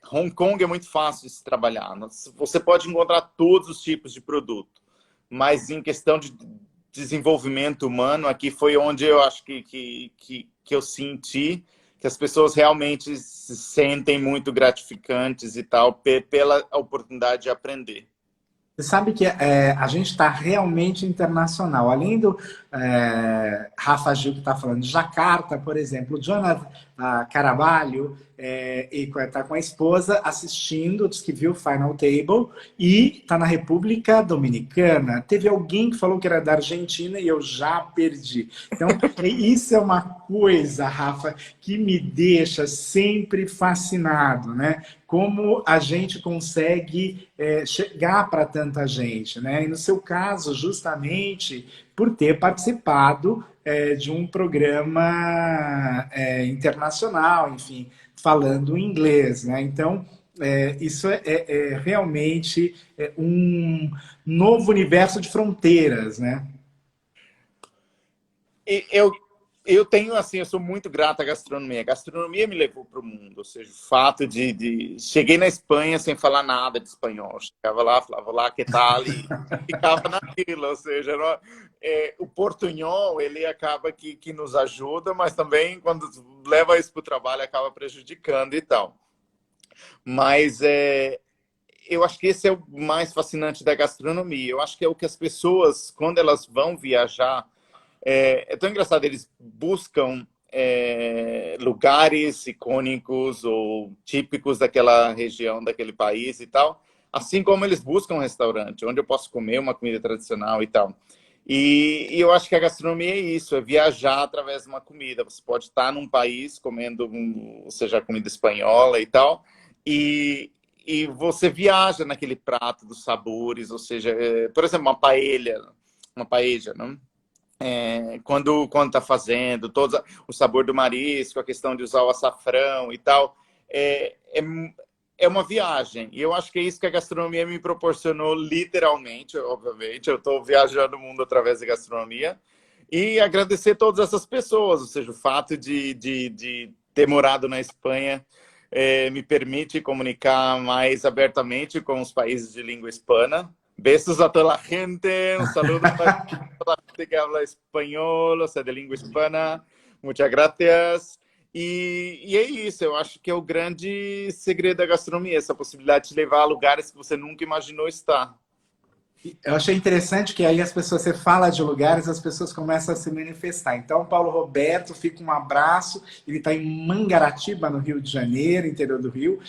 Hong Kong é muito fácil de se trabalhar. Você pode encontrar todos os tipos de produto, mas em questão de desenvolvimento humano, aqui foi onde eu acho que eu senti que as pessoas realmente se sentem muito gratificantes e tal, pela oportunidade de aprender. Você sabe que a gente está realmente internacional. Além do Rafa Gil, que está falando de Jacarta, por exemplo, o Jonathan Carvalho está com a esposa assistindo, diz que viu o Final Table, e está na República Dominicana. Teve alguém que falou que era da Argentina e eu já perdi. Então, isso é uma coisa, Rafa, que me deixa sempre fascinado, né? Como a gente consegue chegar para tanta gente, né? E no seu caso, justamente por ter participado de um programa internacional, enfim, falando inglês, né? Então, isso é realmente um novo universo de fronteiras, né? Eu tenho, assim, eu sou muito grato à gastronomia. A gastronomia me levou para o mundo. Ou seja, o fato cheguei na Espanha sem falar nada de espanhol. Chegava lá, falava lá, que tal? E ficava naquilo. Ou seja, o portunhol, ele acaba que nos ajuda, mas também, quando leva isso para o trabalho, acaba prejudicando e tal. Mas eu acho que esse é o mais fascinante da gastronomia. Eu acho que é o que as pessoas, quando elas vão viajar, é tão engraçado, eles buscam lugares icônicos ou típicos daquela região, daquele país e tal, assim como eles buscam um restaurante, onde eu posso comer uma comida tradicional e tal. E eu acho que a gastronomia é isso, é viajar através de uma comida. Você pode estar num país comendo, seja comida espanhola e tal, e você viaja naquele prato dos sabores, ou seja, por exemplo, uma paella, não? Quando está fazendo, o sabor do marisco, a questão de usar o açafrão e tal, é uma viagem. E eu acho que é isso que a gastronomia me proporcionou, literalmente, obviamente. Eu estou viajando o mundo através da gastronomia. E agradecer todas essas pessoas, ou seja, o fato de ter morado na Espanha me permite comunicar mais abertamente com os países de língua hispana. Besos a toda la gente, un saludo para toda la gente que habla español, o sea, de língua hispana. Muchas gracias. E é isso, eu acho que é o grande segredo da gastronomia, essa possibilidade de levar a lugares que você nunca imaginou estar. Eu achei interessante que aí as pessoas, você fala de lugares, as pessoas começam a se manifestar. Então, Paulo Roberto, fica um abraço. Ele está em Mangaratiba, no Rio de Janeiro, interior do Rio.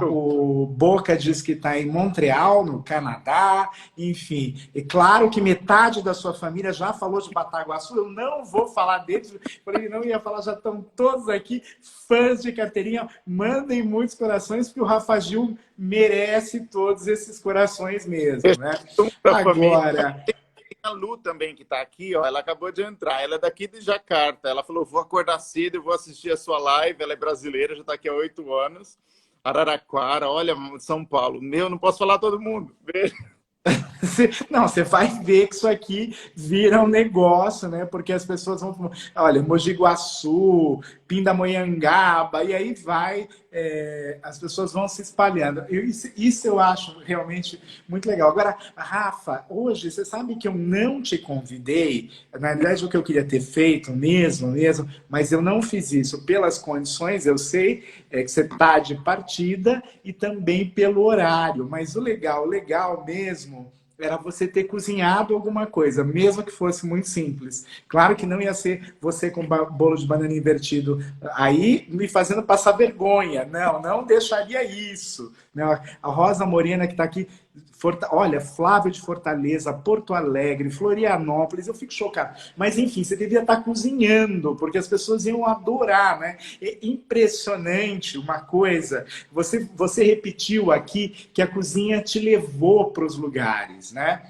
O Boca diz que está em Montreal, no Canadá. Enfim, é claro que metade da sua família já falou de Bataguaçu. Eu não vou falar deles, porque ele não ia falar, já estão todos aqui, fãs de carteirinha. Mandem muitos corações, porque o Rafa Gil merece todos esses corações mesmo, né? Agora, tem a Lu também que está aqui, ó, ela acabou de entrar, ela é daqui de Jacarta, ela falou, vou acordar cedo e vou assistir a sua live, ela é brasileira, já está aqui há 8 anos, Araraquara, olha, São Paulo, não posso falar todo mundo, beijo. Não, você vai ver que isso aqui vira um negócio, né? Porque as pessoas vão... Olha, Mogi Guaçu, Pindamonhangaba, e aí vai... as pessoas vão se espalhando. Isso eu acho realmente muito legal. Agora, Rafa, hoje, você sabe que eu não te convidei. Na verdade, o que eu queria ter feito mesmo, mas eu não fiz isso pelas condições, eu sei que você está de partida e também pelo horário. Mas o legal mesmo... era você ter cozinhado alguma coisa, mesmo que fosse muito simples. Claro que não ia ser você com bolo de banana invertido aí me fazendo passar vergonha. Não, não deixaria isso. Não, a Rosa Morena que está aqui, olha, Flávio de Fortaleza, Porto Alegre, Florianópolis, eu fico chocado. Mas enfim, você devia estar cozinhando, porque as pessoas iam adorar, né? É impressionante uma coisa. Você repetiu aqui que a cozinha te levou para os lugares, né?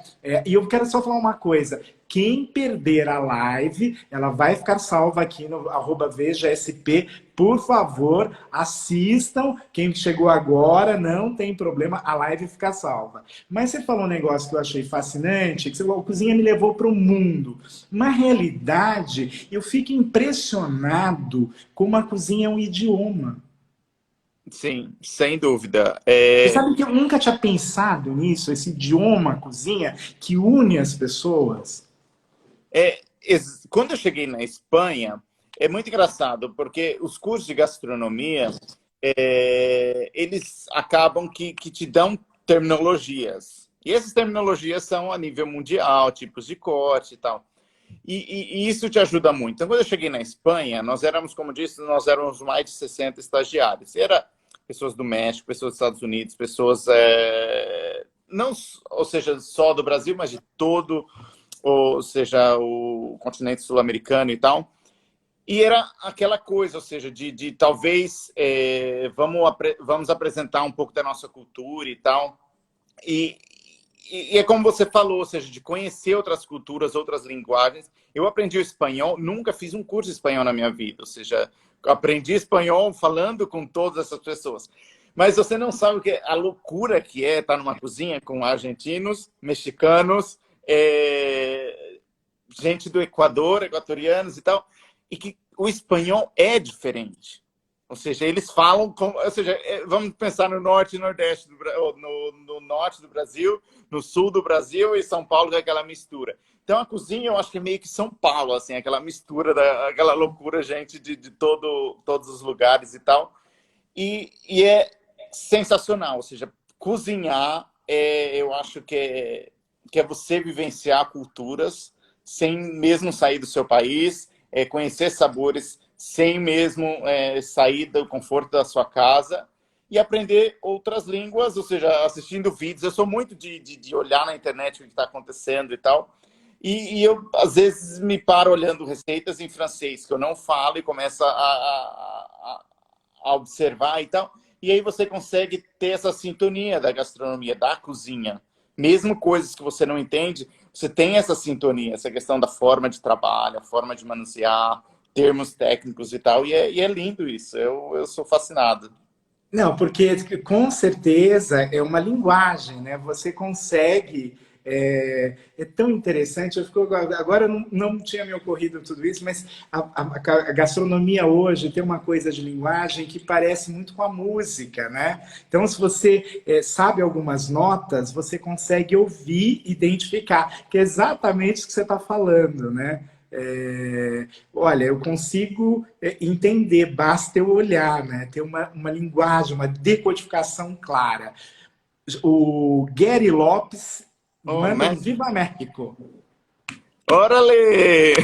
E eu quero só falar uma coisa. Quem perder a live, ela vai ficar salva aqui no @VejaSP. Por favor, assistam. Quem chegou agora, não tem problema, a live fica salva. Mas você falou um negócio que eu achei fascinante, que você falou, a cozinha me levou para o mundo. Na realidade, eu fico impressionado como a cozinha é um idioma. Sim, sem dúvida. Você sabe que eu nunca tinha pensado nisso, esse idioma cozinha que une as pessoas? Quando eu cheguei na Espanha, é muito engraçado, porque os cursos de gastronomia, eles acabam que te dão terminologias. E essas terminologias são a nível mundial, tipos de corte e tal. E isso te ajuda muito. Então, quando eu cheguei na Espanha, nós éramos, como disse, nós éramos mais de 60 estagiários. E era pessoas do México, pessoas dos Estados Unidos, pessoas, não, ou seja, só do Brasil, mas de todo, ou seja, o continente sul-americano e tal. E era aquela coisa, ou seja, de talvez vamos apresentar um pouco da nossa cultura e tal. E é como você falou, ou seja, de conhecer outras culturas, outras linguagens. Eu aprendi o espanhol, nunca fiz um curso de espanhol na minha vida, ou seja, aprendi espanhol falando com todas essas pessoas. Mas você não sabe o que a loucura que é estar numa cozinha com argentinos, mexicanos, gente do Equador, equatorianos e tal, e que o espanhol é diferente. Ou seja, eles falam como, ou seja, vamos pensar no norte e nordeste no norte do Brasil, no sul do Brasil e São Paulo, que é aquela mistura. Então a cozinha, eu acho que é meio que São Paulo, assim, aquela mistura, aquela loucura, gente de todos os lugares e tal. E é sensacional, ou seja, cozinhar, eu acho que é você vivenciar culturas sem mesmo sair do seu país, conhecer sabores sem mesmo sair do conforto da sua casa e aprender outras línguas, ou seja, assistindo vídeos. Eu sou muito de olhar na internet o que está acontecendo e tal. E eu, às vezes, me paro olhando receitas em francês, que eu não falo, e começo a observar e tal. E aí você consegue ter essa sintonia da gastronomia, da cozinha. Mesmo coisas que você não entende, você tem essa sintonia, essa questão da forma de trabalho, a forma de manusear, termos técnicos e tal. E é lindo isso. Eu sou fascinado. Não, porque com certeza é uma linguagem, né? Você consegue. É tão interessante. Agora não tinha me ocorrido tudo isso, mas a gastronomia hoje tem uma coisa de linguagem que parece muito com a música, né? Então, se você sabe algumas notas, você consegue ouvir, identificar, que é exatamente o que você está falando, né? Olha, eu consigo entender, basta eu olhar, né? Ter uma linguagem, uma decodificação clara. O Gary Lopes Oh, manda um Viva México. Órale!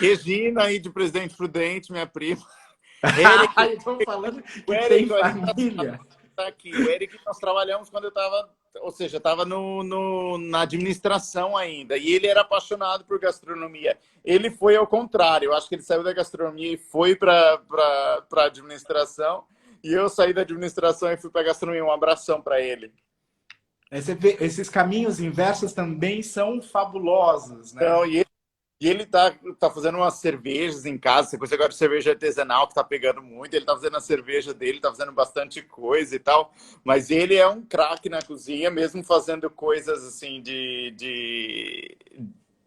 Regina aí de Presidente Prudente, minha prima. Eric, estou falando que tem família. Tá aqui. O Eric, nós trabalhamos quando eu estava, ou seja, estava na administração ainda. E ele era apaixonado por gastronomia. Ele foi ao contrário. Eu acho que ele saiu da gastronomia e foi para a administração. E eu saí da administração e fui para a gastronomia. Um abração para ele. Você vê, esses caminhos inversos também são fabulosos, né? Então, e ele tá fazendo umas cervejas em casa. Você conhece agora de cerveja artesanal, que tá pegando muito. Ele tá fazendo a cerveja dele, tá fazendo bastante coisa e tal. Mas ele é um craque na cozinha, mesmo fazendo coisas assim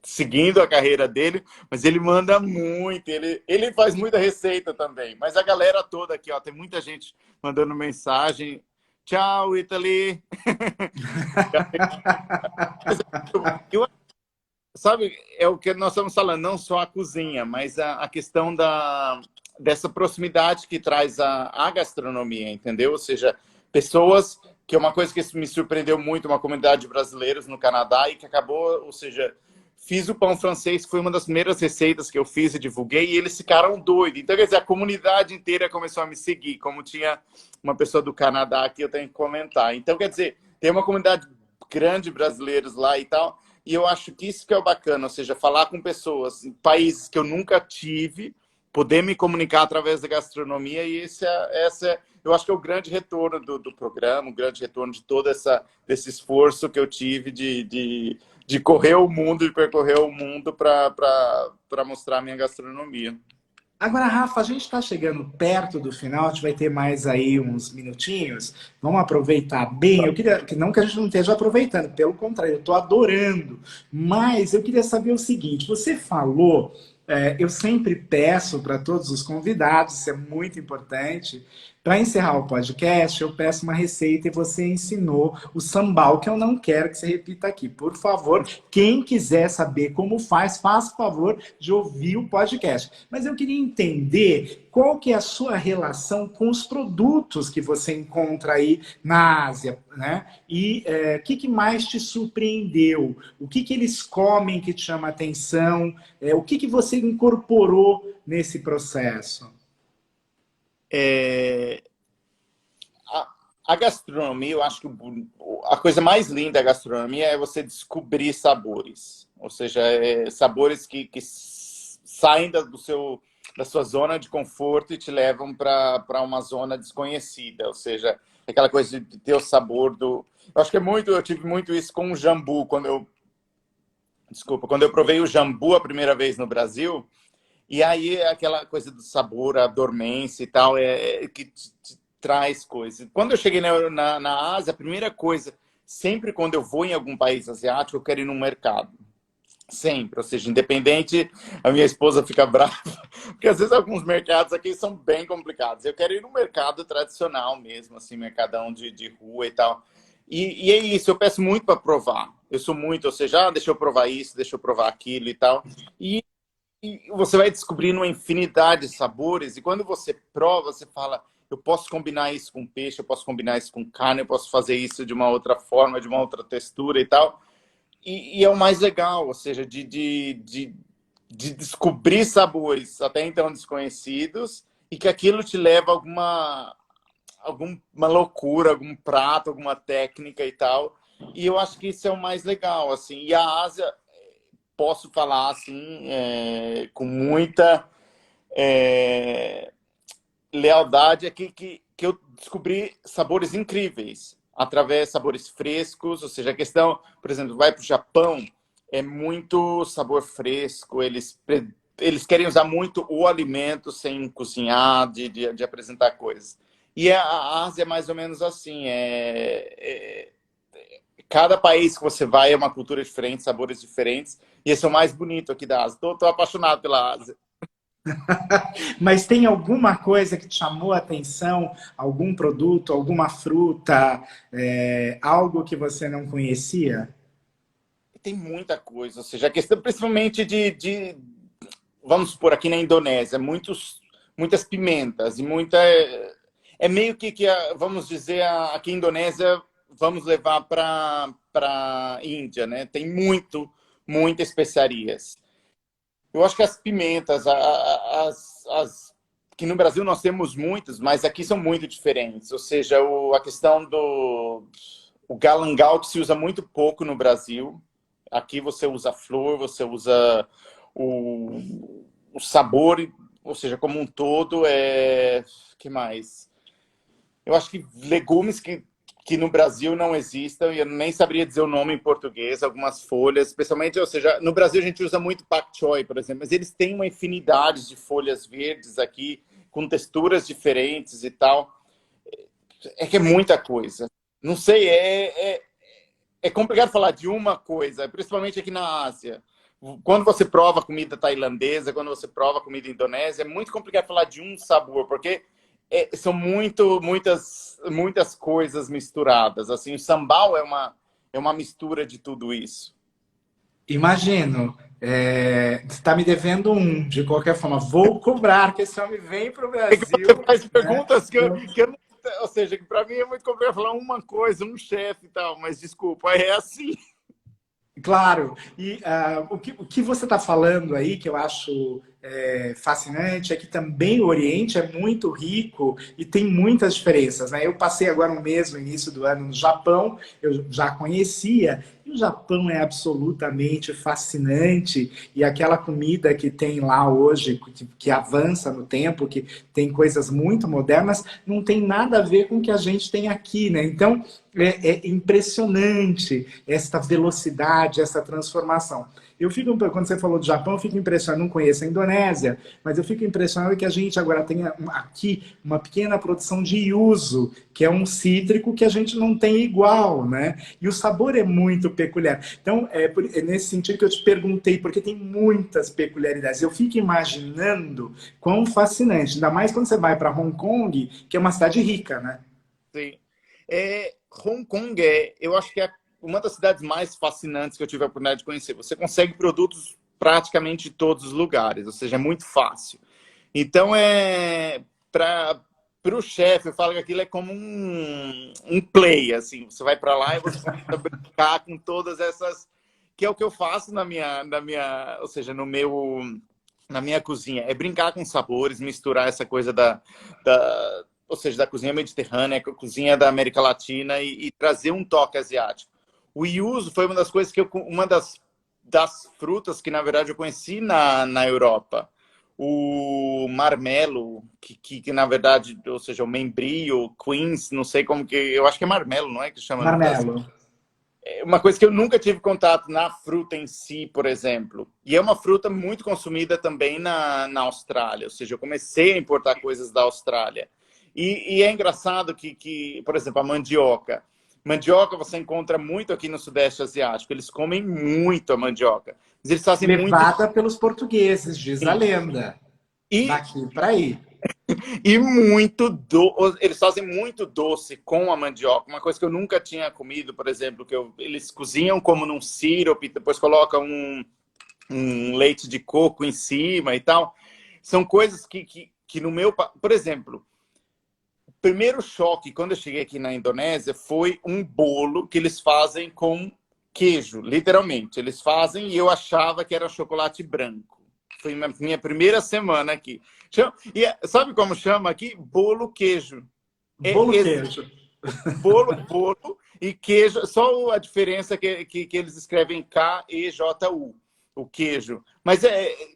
seguindo a carreira dele. Mas ele manda muito. Ele faz muita receita também. Mas a galera toda aqui, ó, tem muita gente mandando mensagem. Tchau, Italy! Sabe, é o que nós estamos falando, não só a cozinha, mas a questão dessa proximidade que traz a gastronomia, entendeu? Ou seja, pessoas que é uma coisa que me surpreendeu muito, uma comunidade de brasileiros no Canadá e que acabou, ou seja, fiz o pão francês, que foi uma das primeiras receitas que eu fiz e divulguei, e eles ficaram doidos. Então, quer dizer, a comunidade inteira começou a me seguir, como tinha uma pessoa do Canadá que eu tenho que comentar. Então, quer dizer, tem uma comunidade grande de brasileiros lá e tal, e eu acho que isso que é o bacana, ou seja, falar com pessoas em países que eu nunca tive, poder me comunicar através da gastronomia, e eu acho que é o grande retorno do programa, o grande retorno de todo desse esforço que eu tive de correr o mundo e percorrer o mundo para mostrar a minha gastronomia. Agora, Rafa, a gente está chegando perto do final, a gente vai ter mais aí uns minutinhos. Vamos aproveitar bem. Eu queria que não que a gente não esteja aproveitando, pelo contrário, eu estou adorando. Mas eu queria saber o seguinte: você falou, eu sempre peço para todos os convidados, isso é muito importante. Para encerrar o podcast, eu peço uma receita e você ensinou o sambal, que eu não quero que você repita aqui. Por favor, quem quiser saber como faz, faça o favor de ouvir o podcast. Mas eu queria entender qual que é a sua relação com os produtos que você encontra aí na Ásia, né? E o que mais te surpreendeu? O que eles comem que te chama a atenção? O que você incorporou nesse processo? A gastronomia, eu acho que a coisa mais linda da gastronomia é você descobrir sabores. Ou seja, sabores que saem da sua zona de conforto e te levam para uma zona desconhecida. Ou seja, aquela coisa de ter o sabor do... eu tive muito isso com o jambu. Quando eu provei o jambu a primeira vez no Brasil, e aí aquela coisa do sabor, a dormência e tal, que te traz coisas. Quando eu cheguei na Ásia, a primeira coisa, sempre quando eu vou em algum país asiático, eu quero ir num mercado. Sempre, ou seja, independente, a minha esposa fica brava, porque às vezes alguns mercados aqui são bem complicados. Eu quero ir num mercado tradicional mesmo, assim, mercadão de rua e tal. E é isso, eu peço muito para provar. Eu sou muito, ou seja, deixa eu provar isso, deixa eu provar aquilo e tal. E você vai descobrindo uma infinidade de sabores, e quando você prova, você fala, eu posso combinar isso com peixe, eu posso combinar isso com carne, eu posso fazer isso de uma outra forma, de uma outra textura e tal. E é o mais legal, ou seja, de descobrir sabores até então desconhecidos, e que aquilo te leva a alguma loucura, algum prato, alguma técnica e tal. E eu acho que isso é o mais legal, assim. E a Ásia, posso falar assim, com muita lealdade, que eu descobri sabores incríveis através de sabores frescos. Ou seja, a questão, por exemplo, vai para o Japão, é muito sabor fresco, eles querem usar muito o alimento sem cozinhar, de apresentar coisas. E a Ásia é mais ou menos assim, cada país que você vai é uma cultura diferente, sabores diferentes, e esse é o mais bonito aqui da Ásia. Tô apaixonado pela Ásia. Mas tem alguma coisa que te chamou a atenção? Algum produto, alguma fruta, algo que você não conhecia? Tem muita coisa, ou seja, a questão principalmente vamos supor, aqui na Indonésia, muitas pimentas e muita... É meio que vamos dizer, aqui na Indonésia, vamos levar para Índia, né? Tem muitas especiarias. Eu acho que as pimentas, que no Brasil nós temos muitas, mas aqui são muito diferentes. Ou seja, a questão o galangal, que se usa muito pouco no Brasil. Aqui você usa a flor, você usa o sabor, ou seja, como um todo. Que mais? Eu acho que legumes que no Brasil não existem, eu nem saberia dizer o nome em português, algumas folhas, especialmente, ou seja, no Brasil a gente usa muito pak choi, por exemplo, mas eles têm uma infinidade de folhas verdes aqui, com texturas diferentes e tal. É que é muita coisa. Não sei, é complicado falar de uma coisa, principalmente aqui na Ásia. Quando você prova comida tailandesa, quando você prova comida indonésia, é muito complicado falar de um sabor, porque são muitas coisas misturadas. Assim, o sambal é uma mistura de tudo isso. Imagino. Você está me devendo de qualquer forma. Vou cobrar que esse homem vem para o É que você Brasil, faz né? perguntas que eu não ou seja, que para mim é muito complicado falar uma coisa, um chefe e tal, mas desculpa, é assim. Claro, e o que você está falando aí, que eu acho fascinante, é que também o Oriente é muito rico e tem muitas diferenças, né? Eu passei agora um mês no início do ano no Japão, eu já conhecia, e o Japão é absolutamente fascinante, e aquela comida que tem lá hoje, que avança no tempo, que tem coisas muito modernas, não tem nada a ver com o que a gente tem aqui, né? Então, é impressionante esta velocidade, essa transformação. Eu fico, quando você falou do Japão, eu fico impressionado, não conheço a Indonésia, mas eu fico impressionado que a gente agora tem aqui uma pequena produção de yuzu, que é um cítrico que a gente não tem igual, né? E o sabor é muito peculiar. Então, é nesse sentido que eu te perguntei, porque tem muitas peculiaridades. Eu fico imaginando quão fascinante, ainda mais quando você vai para Hong Kong, que é uma cidade rica, né? Sim. Hong Kong eu acho que é uma das cidades mais fascinantes que eu tive a oportunidade de conhecer. Você consegue produtos praticamente de todos os lugares, ou seja, é muito fácil. Então, para o chefe, eu falo que aquilo é como um play, assim. Você vai para lá e você vai brincar com todas essas... Que é o que eu faço ou seja, na minha cozinha. É brincar com sabores, misturar essa coisa ou seja, da cozinha mediterrânea com a cozinha da América Latina e trazer um toque asiático. O yuzu foi uma das coisas uma das frutas que, na verdade, eu conheci na Europa. O marmelo, que na verdade, ou seja, o membrio, queens, não sei como que... Eu acho que é marmelo, não é que chama no Brasil? Marmelo. É uma coisa que eu nunca tive contato na fruta em si, por exemplo. E é uma fruta muito consumida também na Austrália. Ou seja, eu comecei a importar coisas da Austrália. E é engraçado que, por exemplo, a mandioca. Mandioca você encontra muito aqui no Sudeste Asiático. Eles comem muito a mandioca. Mas eles fazem Levada pelos portugueses, diz a muito... lenda. E Daqui para aí. E eles fazem muito doce com a mandioca. Uma coisa que eu nunca tinha comido, por exemplo, eles cozinham como num sirope, depois colocam um leite de coco em cima e tal. São coisas que no meu... Por exemplo, o primeiro choque, quando eu cheguei aqui na Indonésia, foi um bolo que eles fazem com queijo, literalmente. Eles fazem e eu achava que era chocolate branco. Foi minha primeira semana aqui. E sabe como chama aqui? Bolo queijo. Bolo queijo. Bolo e queijo. Só a diferença que eles escrevem K-E-J-U, o queijo. Mas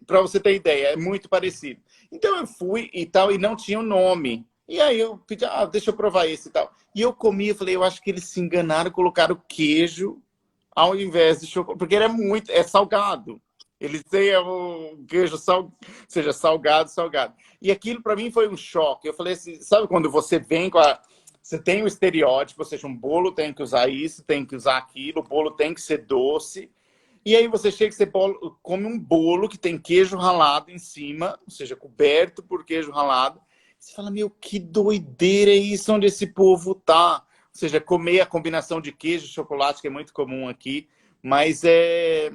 para você ter ideia, é muito parecido. Então eu fui e tal, e não tinha o nome. E aí eu pedi, deixa eu provar esse e tal. E eu comi, eu falei, eu acho que eles se enganaram, colocaram queijo ao invés de chocolate, porque é salgado. Eles têm o queijo, seja salgado. E aquilo para mim foi um choque. Eu falei assim, sabe quando você vem você tem o estereótipo, ou seja, um bolo tem que usar isso, tem que usar aquilo, o bolo tem que ser doce. E aí você chega e você come um bolo que tem queijo ralado em cima, ou seja, coberto por queijo ralado. Você fala, meu, que doideira é isso onde esse povo tá? Ou seja, comer a combinação de queijo e chocolate, que é muito comum aqui, mas é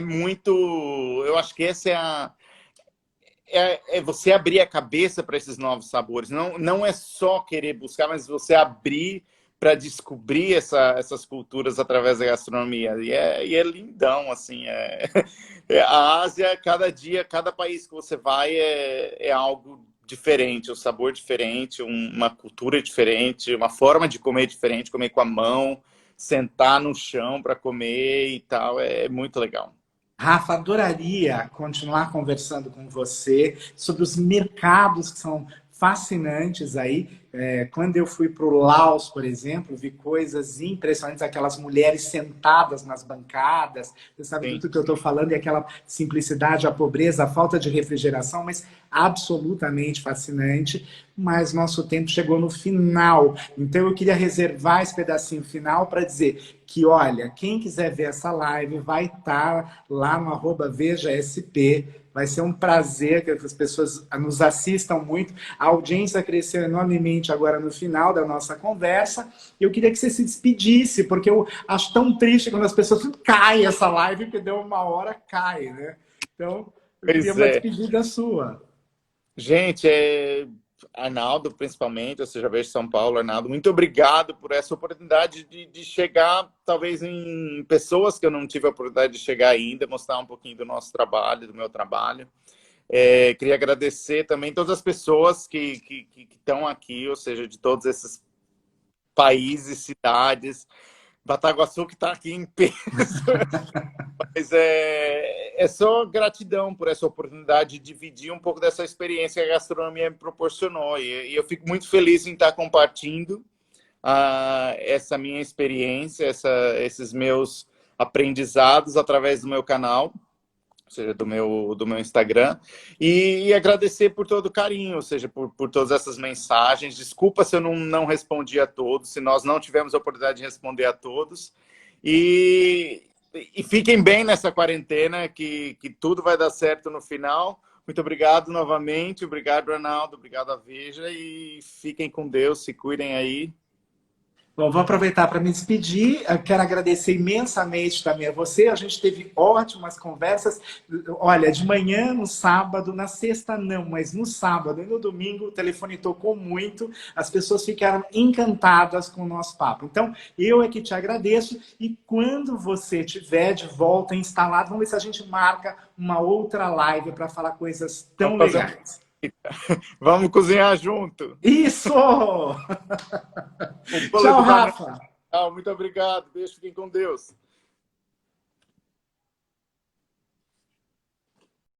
muito... Eu acho que essa é você abrir a cabeça para esses novos sabores. Não é só querer buscar, mas você abrir para descobrir essas culturas através da gastronomia. E é lindão, assim. A Ásia, cada dia, cada país que você vai é algo diferente, um sabor diferente, uma cultura diferente, uma forma de comer diferente, comer com a mão, sentar no chão para comer e tal. É muito legal. Rafa, adoraria continuar conversando com você sobre os mercados que são fascinantes aí. Quando eu fui para o Laos, por exemplo, vi coisas impressionantes, aquelas mulheres sentadas nas bancadas, você sabe Sim. tudo que eu estou falando, e aquela simplicidade, a pobreza, a falta de refrigeração, mas absolutamente fascinante. Mas nosso tempo chegou no final, então eu queria reservar esse pedacinho final para dizer que, olha, quem quiser ver essa live vai estar lá no @VejaSP. Vai ser um prazer que as pessoas nos assistam muito. A audiência cresceu enormemente agora no final da nossa conversa. Eu queria que você se despedisse, porque eu acho tão triste quando as pessoas caem essa live, porque deu uma hora, cai, né? Então, eu queria Pois uma é. despedida sua. Gente, Arnaldo, principalmente, ou seja, vejo São Paulo, Arnaldo, muito obrigado por essa oportunidade de chegar, talvez, em pessoas que eu não tive a oportunidade de chegar ainda, mostrar um pouquinho do nosso trabalho, do meu trabalho. Queria agradecer também todas as pessoas que estão aqui, ou seja, de todos esses países, cidades, Bataguaçu que está aqui em peso. Mas é só gratidão por essa oportunidade de dividir um pouco dessa experiência que a gastronomia me proporcionou. E eu fico muito feliz em estar compartilhando essa minha experiência, esses meus aprendizados através do meu canal, ou seja, do meu Instagram, e agradecer por todo o carinho, ou seja, por todas essas mensagens. Desculpa se eu não respondi a todos, se nós não tivemos a oportunidade de responder a todos. E fiquem bem nessa quarentena, que tudo vai dar certo no final. Muito obrigado novamente, obrigado, Arnaldo, obrigado a Veja, e fiquem com Deus, se cuidem aí. Bom, vou aproveitar para me despedir. Eu quero agradecer imensamente também a você. A gente teve ótimas conversas. Olha, de manhã, no sábado, na sexta não, mas no sábado e no domingo o telefone tocou muito. As pessoas ficaram encantadas com o nosso papo. Então, eu é que te agradeço. E quando você estiver de volta instalado, vamos ver se a gente marca uma outra live para falar coisas tão legais. Vamos cozinhar junto. Isso! Tchau, Tchau, Rafa. Muito obrigado. Beijo, fiquem com Deus.